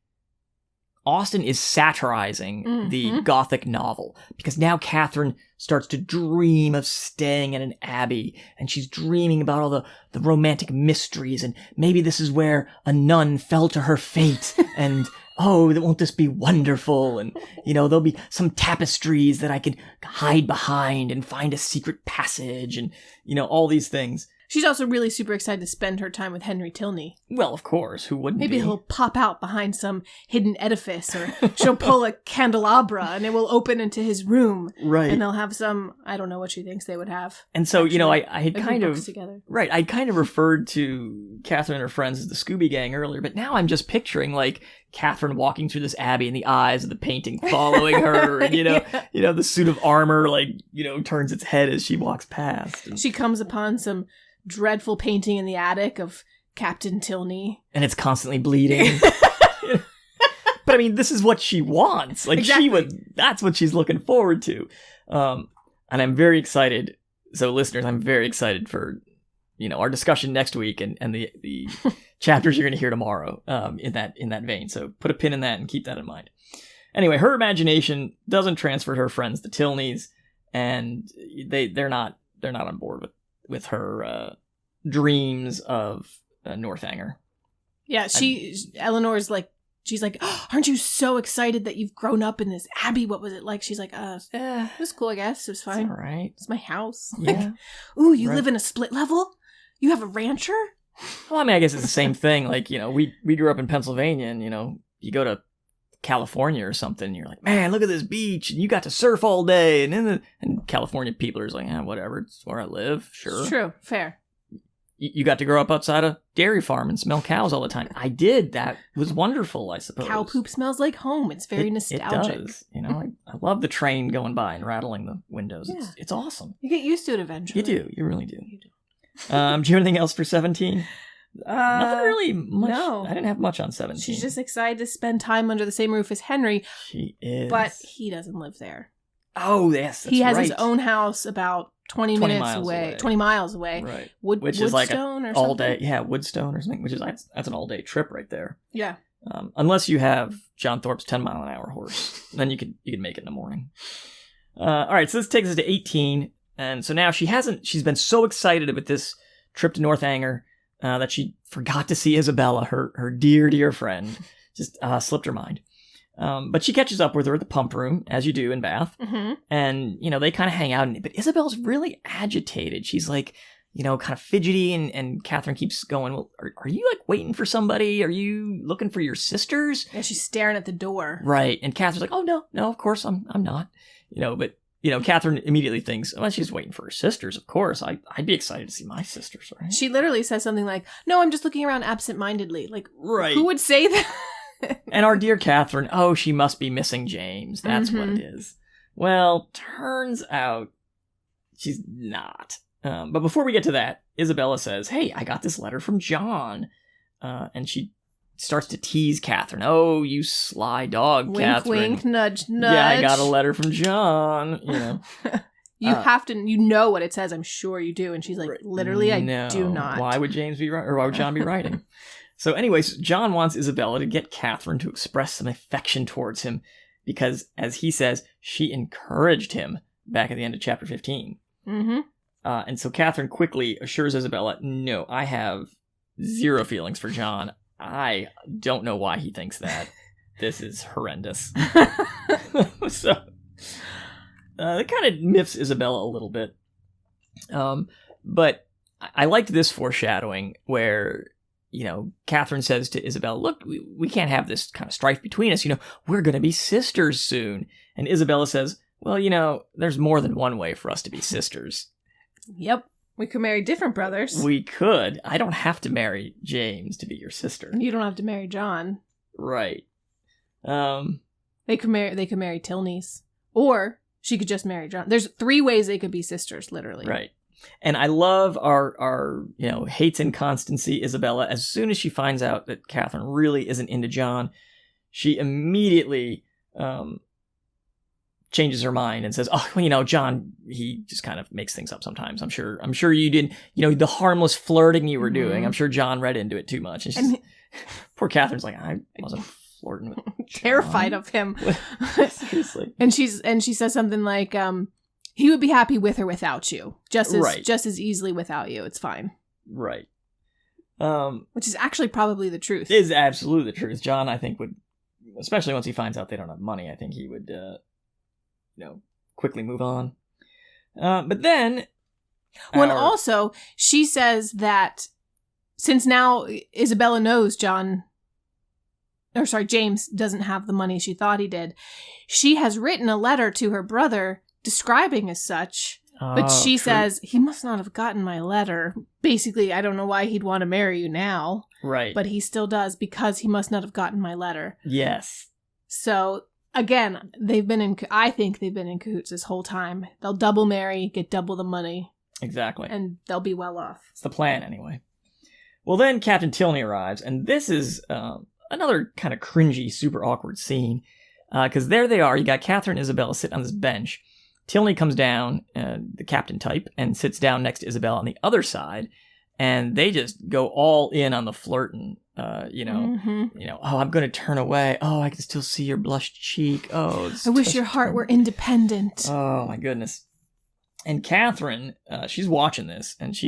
Austen is satirizing the Gothic novel, because now Catherine starts to dream of staying at an abbey, and she's dreaming about all the romantic mysteries, and maybe this is where a nun fell to her fate, and won't this be wonderful? And, there'll be some tapestries that I can hide behind and find a secret passage, and, all these things. She's also really super excited to spend her time with Henry Tilney. Well, of course. Who wouldn't Maybe he'll pop out behind some hidden edifice, or she'll pull a candelabra and it will open into his room. Right. And they'll have some, I don't know what she thinks they would have. And so, I had kind of... together. Right. I kind of referred to Catherine and her friends as the Scooby Gang earlier, but now I'm just picturing, like, Catherine walking through this abbey and the eyes of the painting following her, and, the suit of armor, like, turns its head as she walks past. And... She comes upon some dreadful painting in the attic of Captain Tilney. And it's constantly bleeding. But I mean, this is what she wants. Like, exactly. That's what she's looking forward to. And I'm very excited. So listeners, I'm very excited for, our discussion next week and the chapters you're going to hear tomorrow, in that vein. So put a pin in that and keep that in mind. Anyway, her imagination doesn't transfer to her friends, the Tilneys, and they're not on board with her dreams of Northanger. Yeah, Eleanor's like, she's like, oh, aren't you so excited that you've grown up in this abbey? What was it like? She's like, it was cool, I guess. It was fine. It's all right. It's my house. Yeah. Like, ooh, you live in a split level? You have a rancher? Well, I mean, I guess it's the same thing. Like, we grew up in Pennsylvania, and, you go to California or something, and you're like, man, look at this beach, and you got to surf all day. And California people are just like, whatever, it's where I live. Sure. It's true. Fair. You got to grow up outside a dairy farm and smell cows all the time. I did. That was wonderful, I suppose. Cow poop smells like home. It's very nostalgic. It does. I love the train going by and rattling the windows. Yeah. It's awesome. You get used to it eventually. You do. You really do. You do. Do you have anything else for 17? Nothing really much. No. I didn't have much on 17. She's just excited to spend time under the same roof as Henry. She is. But he doesn't live there. Oh, yes, that's He has right. his own house about 20 minutes away. 20 miles away. Right. Which is like an all-day, Woodstone or something, which is that's an all-day trip right there. Yeah. Unless you have John Thorpe's 10-mile-an-hour horse. Then you could make it in the morning. All right, so this takes us to 18. And so now she's been so excited about this trip to Northanger that she forgot to see Isabella, her dear, dear friend. Just slipped her mind. But she catches up with her at the pump room, as you do in Bath. Mm-hmm. And, they kind of hang out. But Isabella's really agitated. She's like, kind of fidgety. And Catherine keeps going, well, are you like waiting for somebody? Are you looking for your sisters? Yeah, she's staring at the door. Right. And Catherine's like, oh, no, of course I'm not. But Catherine immediately thinks, well, she's waiting for her sisters, of course. I'd be excited to see my sisters, right? She literally says something like, no, I'm just looking around absentmindedly. Like, right. Who would say that? And our dear Catherine, she must be missing James. That's what it is. Well, turns out she's not. But before we get to that, Isabella says, hey, I got this letter from John. And she starts to tease Catherine. Oh, you sly dog, wink, Catherine. Wink, nudge, nudge. Yeah, I got a letter from John, You have to, know what it says. I'm sure you do. And she's like, literally, I do not. Why would James be writing, or why would John be writing? So anyways, John wants Isabella to get Catherine to express some affection towards him because, as he says, she encouraged him back at the end of chapter 15. Mm-hmm. And so Catherine quickly assures Isabella, no, I have zero feelings for John. I don't know why he thinks that. This is horrendous. So that kind of miffs Isabella a little bit. But I liked this foreshadowing where, Catherine says to Isabella, look, we can't have this kind of strife between us. We're going to be sisters soon. And Isabella says, well, there's more than one way for us to be sisters. Yep. We could marry different brothers. We could. I don't have to marry James to be your sister. You don't have to marry John. Right. They could marry Tilney's. Or she could just marry John. There's 3 ways they could be sisters, literally. Right. And I love our hates inconstancy Isabella. As soon as she finds out that Catherine really isn't into John, she immediately changes her mind and says, oh, John, he just kind of makes things up sometimes. I'm sure you didn't, the harmless flirting you were doing. I'm sure John read into it too much. And poor Catherine's like, I wasn't flirting with John. Terrified of him. Seriously. And she says something like, he would be happy with or without you. Just as easily without you. It's fine. Right. Which is actually probably the truth. It is absolutely the truth. John, I think, would, especially once he finds out they don't have money, I think he would, quickly move on. But then... Well, and also, she says that since now Isabella knows James doesn't have the money she thought he did, she has written a letter to her brother describing as such, but she says, he must not have gotten my letter. Basically, I don't know why he'd want to marry you now. Right. But he still does because he must not have gotten my letter. Yes. So, again, I think they've been in cahoots this whole time. They'll double marry, get double the money. Exactly. And they'll be well off. It's the plan, anyway. Well, then Captain Tilney arrives, and this is another kind of cringy, super awkward scene. Because there they are. You got Catherine and Isabella sitting on this bench. Tilney comes down, the captain type, and sits down next to Isabella on the other side, and they just go all in on the flirting. Oh, I'm going to turn away. Oh, I can still see your blushed cheek. Oh, I wish your heart were independent. Oh my goodness. And Catherine, she's watching this, and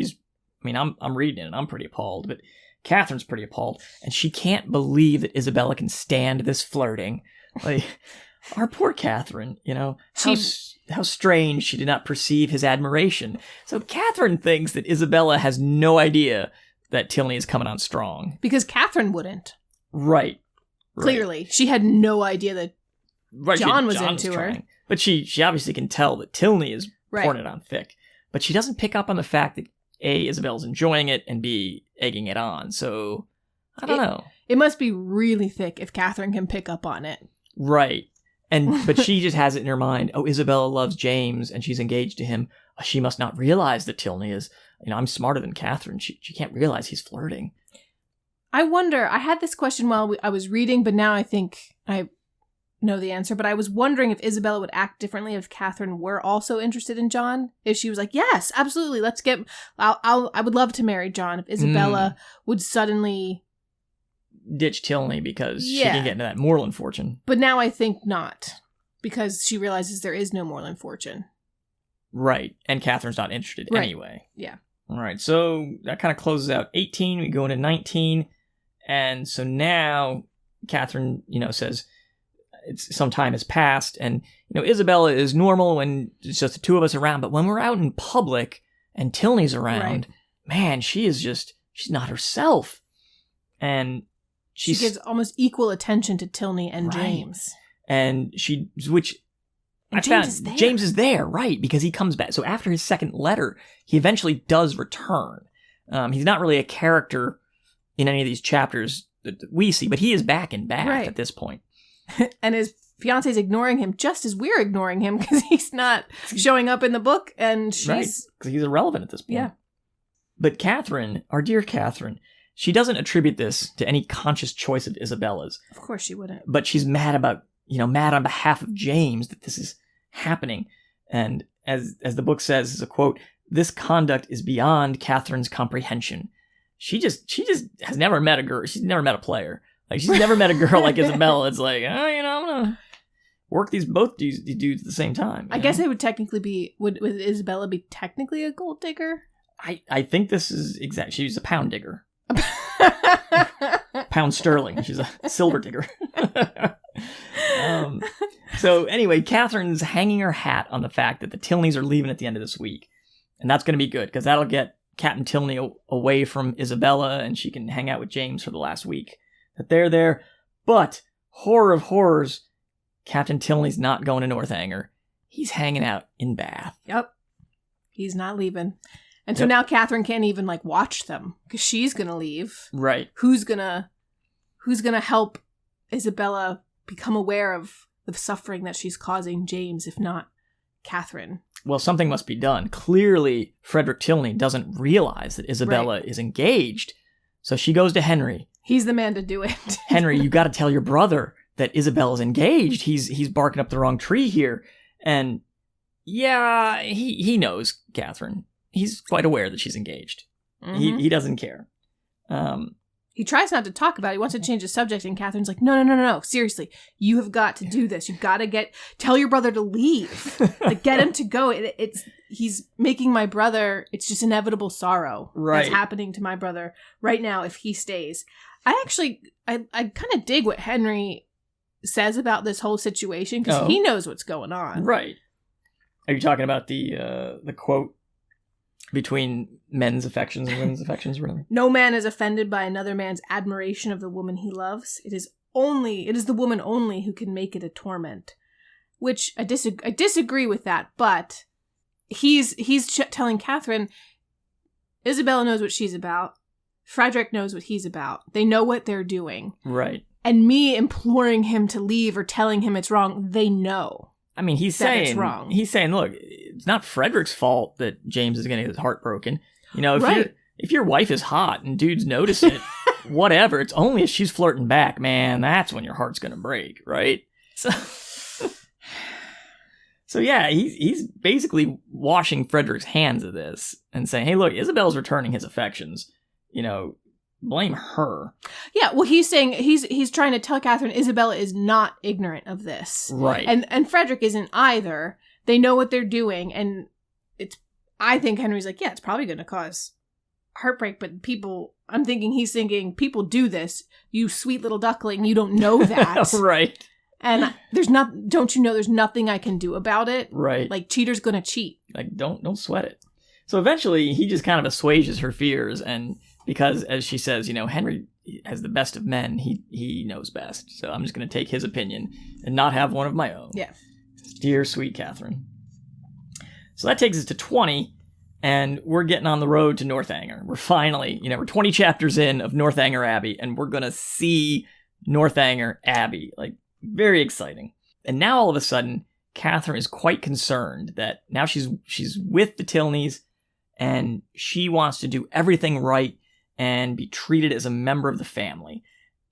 I'm reading it, and I'm pretty appalled. But Catherine's pretty appalled, and she can't believe that Isabella can stand this flirting. Like, our poor Catherine, how strange she did not perceive his admiration. So Catherine thinks that Isabella has no idea that Tilney is coming on strong. Because Catherine wouldn't. Right. Clearly. She had no idea that John was into her. Trying. But she obviously can tell that Tilney is pouring it on thick. But she doesn't pick up on the fact that A, Isabella's enjoying it, and B, egging it on. So, I don't know. It must be really thick if Catherine can pick up on it. Right. But she just has it in her mind, oh, Isabella loves James, and she's engaged to him. She must not realize that Tilney is, I'm smarter than Catherine. She can't realize he's flirting. I wonder, I had this question while I was reading, but now I think I know the answer. But I was wondering if Isabella would act differently if Catherine were also interested in John. If she was like, yes, absolutely, let's get, I would love to marry John. If Isabella would suddenly ditch Tilney because she can get into that Moreland fortune. But now I think not, because she realizes there is no Moreland fortune. Right. And Catherine's not interested anyway. Yeah. All right. So that kind of closes out 18. We go into 19. And so now Catherine, says some time has passed. And, Isabella is normal when it's just the two of us around. But when we're out in public and Tilney's around, man, she's not herself. And she gives almost equal attention to Tilney and James. And James is there, right, because he comes back. So after his second letter, he eventually does return. He's not really a character in any of these chapters that we see, but he is back in Bath at this point. And his fiance's ignoring him just as we're ignoring him because he's not showing up in the book, and she's... because he's irrelevant at this point. Yeah. But Catherine, our dear Catherine, she doesn't attribute this to any conscious choice of Isabella's. Of course she wouldn't. But she's mad about, mad on behalf of James that this is happening. And as the book says, is a quote, "This conduct is beyond Catherine's comprehension." She just has never met a girl. She's never met a player. Like, she's never met a girl like Isabella. It's like, I'm gonna work both these dudes at the same time. I guess it would technically be, would Isabella be technically a gold digger? I think this is exact. She's a pound digger. Pound sterling. She's a silver digger. So anyway, Catherine's hanging her hat on the fact that the Tilneys are leaving at the end of this week. And that's going to be good, because that'll get Captain Tilney away from Isabella, and she can hang out with James for the last week that they're there. But, horror of horrors, Captain Tilney's not going to Northanger. He's hanging out in Bath. Yep. He's not leaving. And so now Catherine can't even, watch them, because she's going to leave. Right. Who's gonna help Isabella become aware of the suffering that she's causing James, if not Catherine? Well, something must be done. Clearly, Frederick Tilney doesn't realize that Isabella is engaged. So she goes to Henry. He's the man to do it. Henry, you got to tell your brother that Isabella's engaged. He's barking up the wrong tree here. And yeah, he knows Catherine. He's quite aware that she's engaged. Mm-hmm. He doesn't care. He tries not to talk about it. He wants to change the subject, and Catherine's like, no. Seriously, you have got to do this. You've got to tell your brother to leave. Get him to go. He's making my brother, it's just inevitable sorrow that's happening to my brother right now if he stays. I kind of dig what Henry says about this whole situation, because he knows what's going on. Right. Are you talking about the quote between men's affections and women's affections or whatever? No man is offended by another man's admiration of the woman he loves. It is the woman only who can make it a torment. Which I disagree with that, but he's telling Catherine, Isabella knows what she's about. Frederick knows what he's about. They know what they're doing. Right. And me imploring him to leave or telling him it's wrong, they know. I mean, he's saying, look, it's not Frederick's fault that James is going to get his heart broken. If your wife is hot and dudes notice it, whatever, it's only if she's flirting back, man, that's when your heart's going to break, right? So yeah, he's basically washing Frederick's hands of this and saying, hey, look, Isabel's returning his affections. Blame her. Yeah, well, he's saying he's trying to tell Catherine Isabella is not ignorant of this. Right. And Frederick isn't either. They know what they're doing, and I think Henry's like, yeah, it's probably going to cause heartbreak, but people I'm thinking he's thinking, people do this. You sweet little duckling, you don't know that. Right. And don't you know there's nothing I can do about it? Right. Like, cheater's gonna cheat. Like, don't sweat it. So eventually, he just kind of assuages her fears, and because, as she says, Henry has the best of men, he knows best. So I'm just going to take his opinion and not have one of my own. Yeah. Dear sweet Catherine. So that takes us to 20, and we're getting on the road to Northanger. We're finally, we're 20 chapters in of Northanger Abbey, and we're going to see Northanger Abbey. Like, very exciting. And now all of a sudden, Catherine is quite concerned that now she's with the Tilneys, and she wants to do everything right and be treated as a member of the family.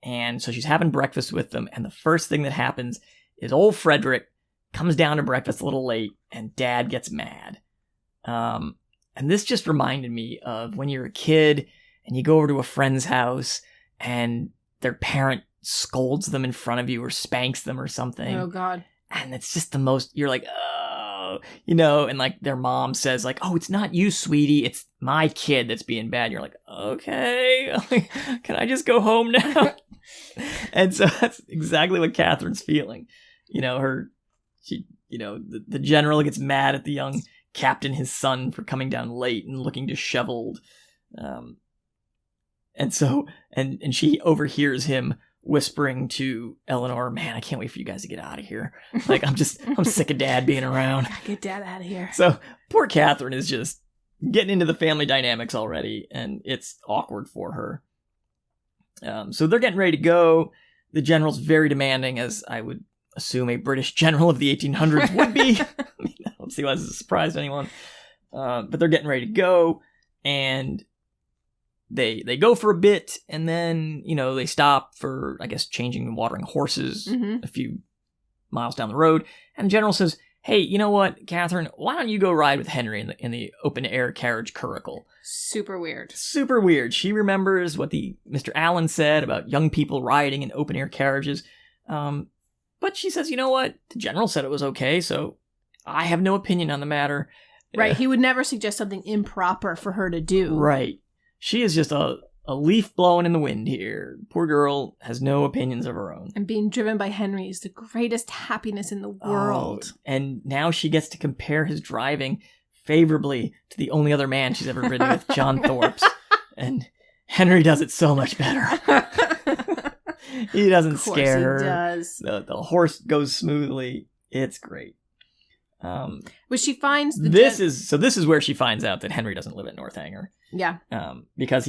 And so she's having breakfast with them, and the first thing that happens is old Frederick comes down to breakfast a little late, and Dad gets mad. And this just reminded me of when you're a kid, and you go over to a friend's house, and their parent scolds them in front of you, or spanks them or something. Oh, God. And it's just the most, you're like, and like their mom says like, oh, it's not you, sweetie, it's my kid that's being bad. You're like, okay, can I just go home now? And so that's exactly what Catherine's feeling. The general gets mad at the young captain, his son, for coming down late and looking disheveled. And she overhears him whispering to Eleanor, man, I can't wait for you guys to get out of here. Like, I'm sick of Dad being around. Gotta get Dad out of here. So poor Catherine is just getting into the family dynamics already, and it's awkward for her. So they're getting ready to go. The general's very demanding, as I would assume a British general of the 1800s would be. I don't see why this is a surprise to anyone. But they're getting ready to go, and they go for a bit, and then, they stop for, I guess, changing and watering horses a few miles down the road. And the general says, hey, you know what, Catherine, why don't you go ride with Henry in the open-air carriage curricle? Super weird. Super weird. She remembers what Mr. Allen said about young people riding in open-air carriages. But she says, you know what, the general said it was okay, so I have no opinion on the matter. Right, he would never suggest something improper for her to do. Right. She is just a leaf blowing in the wind here. Poor girl has no opinions of her own. And being driven by Henry is the greatest happiness in the world. Oh, and now she gets to compare his driving favorably to the only other man she's ever ridden with, John Thorpe's. And Henry does it so much better. He doesn't scare her. He does. The horse goes smoothly. It's great. But she finds this is where she finds out that Henry doesn't live at Northanger. Yeah. Because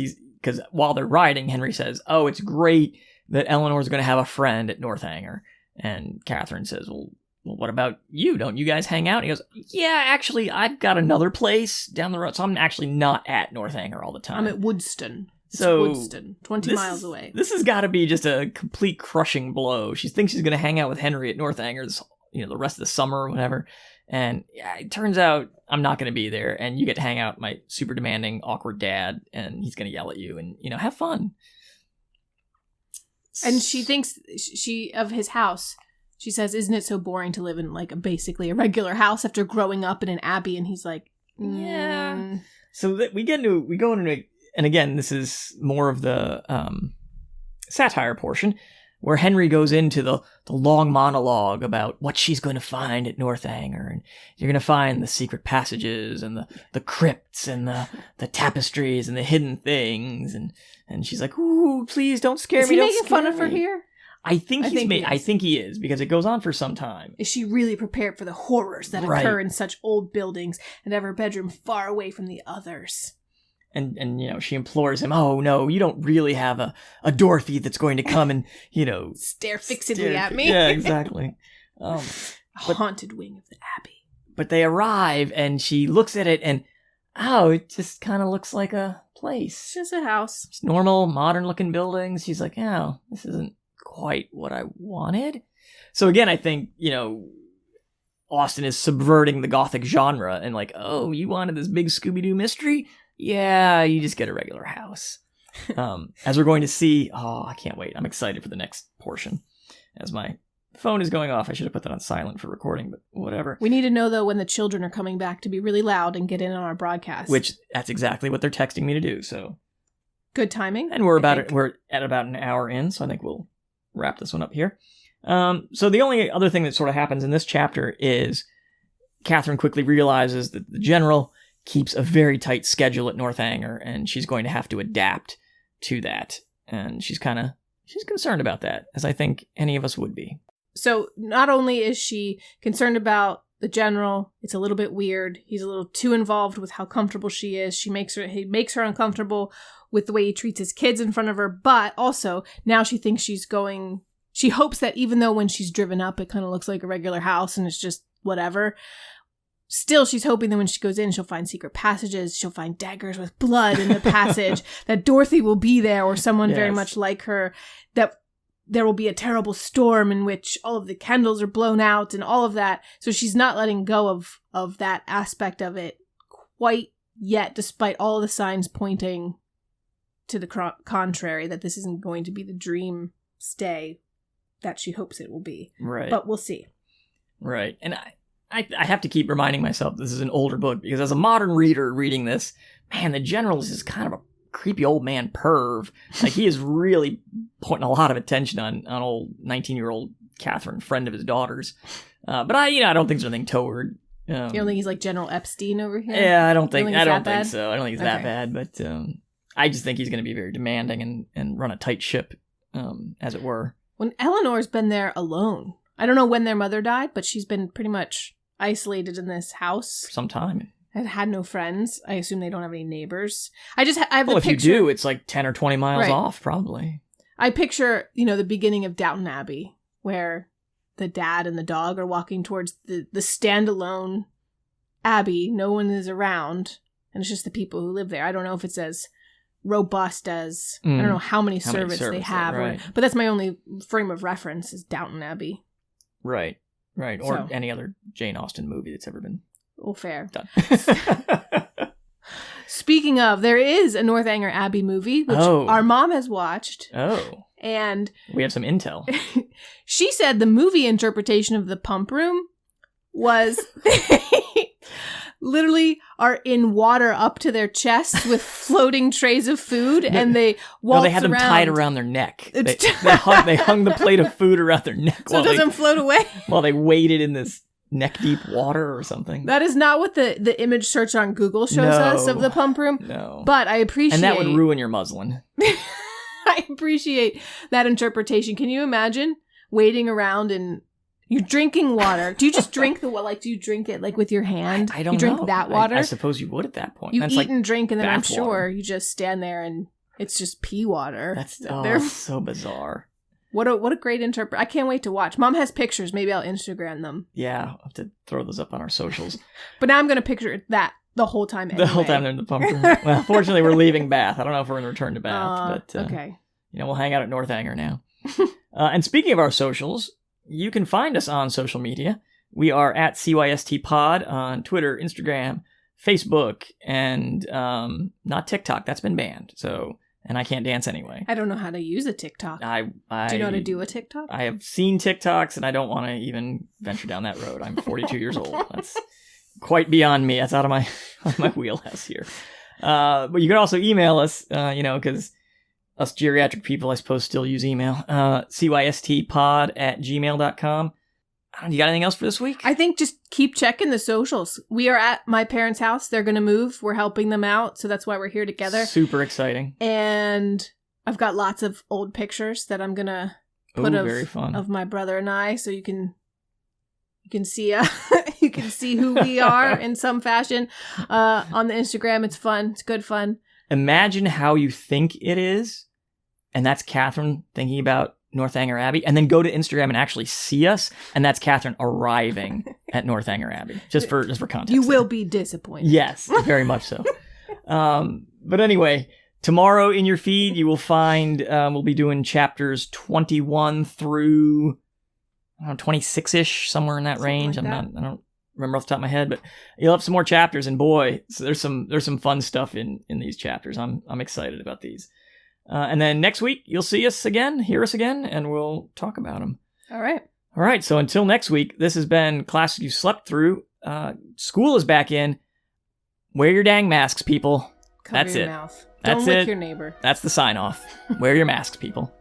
while they're riding, Henry says, oh, it's great that Eleanor's going to have a friend at Northanger. And Catherine says, well, what about you? Don't you guys hang out? And he goes, yeah, actually, I've got another place down the road. So I'm actually not at Northanger all the time. I'm at Woodston. It's so Woodston, 20 miles away. This has got to be just a complete crushing blow. She thinks she's going to hang out with Henry at Northanger the rest of the summer or whatever. And it turns out I'm not going to be there, and you get to hang out with my super demanding, awkward dad, and he's going to yell at you and, have fun. And she thinks of his house. She says, isn't it so boring to live in basically a regular house after growing up in an abbey? And he's like, yeah. So we go into, and again, this is more of the satire portion, where Henry goes into the long monologue about what she's going to find at Northanger, and you're going to find the secret passages and the crypts and the tapestries and the hidden things, and she's like, "Ooh, please don't scare me." Is he making fun of her here? I think he is, because it goes on for some time. Is she really prepared for the horrors that occur in such old buildings and have her bedroom far away from the others? And she implores him, oh, no, you don't really have a Dorothy that's going to come and, stare fixedly at me. Yeah, exactly. Haunted wing of the Abbey. But they arrive, and she looks at it, and, it just kind of looks like a place. It's just a house. It's normal, modern-looking buildings. She's like, oh, this isn't quite what I wanted. So again, I think, Austen is subverting the Gothic genre, and like, oh, you wanted this big Scooby-Doo mystery? Yeah, you just get a regular house. As we're going to see, I can't wait. I'm excited for the next portion. As my phone is going off, I should have put that on silent for recording, but whatever. We need to know, though, when the children are coming back to be really loud and get in on our broadcast. Which, that's exactly what they're texting me to do, so Good timing. And we're at about an hour in, so I think we'll wrap this one up here. So the only other thing that sort of happens in this chapter is Catherine quickly realizes that the general keeps a very tight schedule at Northanger, and she's going to have to adapt to that. And she's concerned about that, as I think any of us would be. So not only is she concerned about the general, it's a little bit weird. He's a little too involved with how comfortable she is. He makes her uncomfortable with the way he treats his kids in front of her, but also now she thinks she hopes that even though when she's driven up, it kind of looks like a regular house and it's just whatever. Still, she's hoping that when she goes in, she'll find secret passages, she'll find daggers with blood in the passage, that Dorothy will be there or someone very much like her, that there will be a terrible storm in which all of the candles are blown out and all of that. So she's not letting go of that aspect of it quite yet, despite all the signs pointing to the contrary, that this isn't going to be the dream stay that she hopes it will be. Right. But we'll see. Right. And I have to keep reminding myself this is an older book, because as a modern reader reading this, man, the general is just kind of a creepy old man perv. Like, he is really putting a lot of attention on old 19-year-old Catherine, friend of his daughter's. But I don't think there's anything toward. You don't think he's like General Epstein over here? Yeah, I don't think so. I don't think it's okay. that bad, but I just think he's going to be very demanding and run a tight ship, as it were. When Eleanor's been there alone. I don't know when their mother died, but she's been pretty much isolated in this house For some time. And had no friends. I assume they don't have any neighbors. I have the Well, if picture. you do, it's like 10 or 20 miles off, probably. I picture, the beginning of Downton Abbey, where the dad and the dog are walking towards the standalone abbey. No one is around, and it's just the people who live there. I don't know if it's as robust as, I don't know how many servants they have. Right. But that's my only frame of reference is Downton Abbey. Right. Or any other Jane Austen movie that's ever been fair. done. Speaking of, there is a Northanger Abbey movie, which our mom has watched. Oh. And we have some intel. She said the movie interpretation of the pump room was literally are in water up to their chests with floating trays of food, and they waltz around. No, they had them tied around their neck. They hung the plate of food around their neck. So it doesn't float away? While they waded in this neck-deep water or something. That is not what the image search on Google shows us of the pump room. No. But I appreciate... And that would ruin your muslin. I appreciate that interpretation. Can you imagine wading around and you're drinking water? Do you just drink do you drink it like with your hand? I don't know. You drink that water? I suppose you would at that point. You That's eat like and drink, and then I'm sure water. you just stand there and it's just pea water. That's so bizarre. What a great I can't wait to watch. Mom has pictures. Maybe I'll Instagram them. Yeah, I'll have to throw those up on our socials. But now I'm going to picture that the whole time anyway. The whole time they're in the pump room. Well, fortunately, we're leaving Bath. I don't know if we're going to return to Bath. But okay. We'll hang out at Northanger now. And speaking of our socials, you can find us on social media. We are at CYST Pod on Twitter, Instagram, Facebook, and not TikTok. That's been banned. And I can't dance anyway. I don't know how to use a TikTok. Do you know how to do a TikTok? I have seen TikToks, and I don't want to even venture down that road. I'm 42 years old. That's quite beyond me. That's out of my wheelhouse here. But you can also email us, because us geriatric people, I suppose, still use email. cystpod@gmail.com. You got anything else for this week? I think just keep checking the socials. We are at my parents' house. They're going to move. We're helping them out. So that's why we're here together. Super exciting. And I've got lots of old pictures that I'm going to put of my brother and I. So you can see you can see who we are in some fashion on the Instagram. It's fun. It's good fun. Imagine how you think it is. And that's Catherine thinking about Northanger Abbey, and then go to Instagram and actually see us, and that's Catherine arriving at Northanger Abbey. Just for context. You will be disappointed. Yes, very much so. But anyway, tomorrow in your feed you will find we'll be doing chapters 21 through 26-ish, somewhere in that range. I don't remember off the top of my head, but you'll have some more chapters, and boy, so there's some fun stuff in these chapters. I'm excited about these. And then next week, you'll hear us again, and we'll talk about them. All right. So until next week, this has been Classic You Slept Through. School is back in. Wear your dang masks, people. Cover That's your it. Mouth. That's Don't lick it. your neighbor. That's the sign off. Wear your masks, people.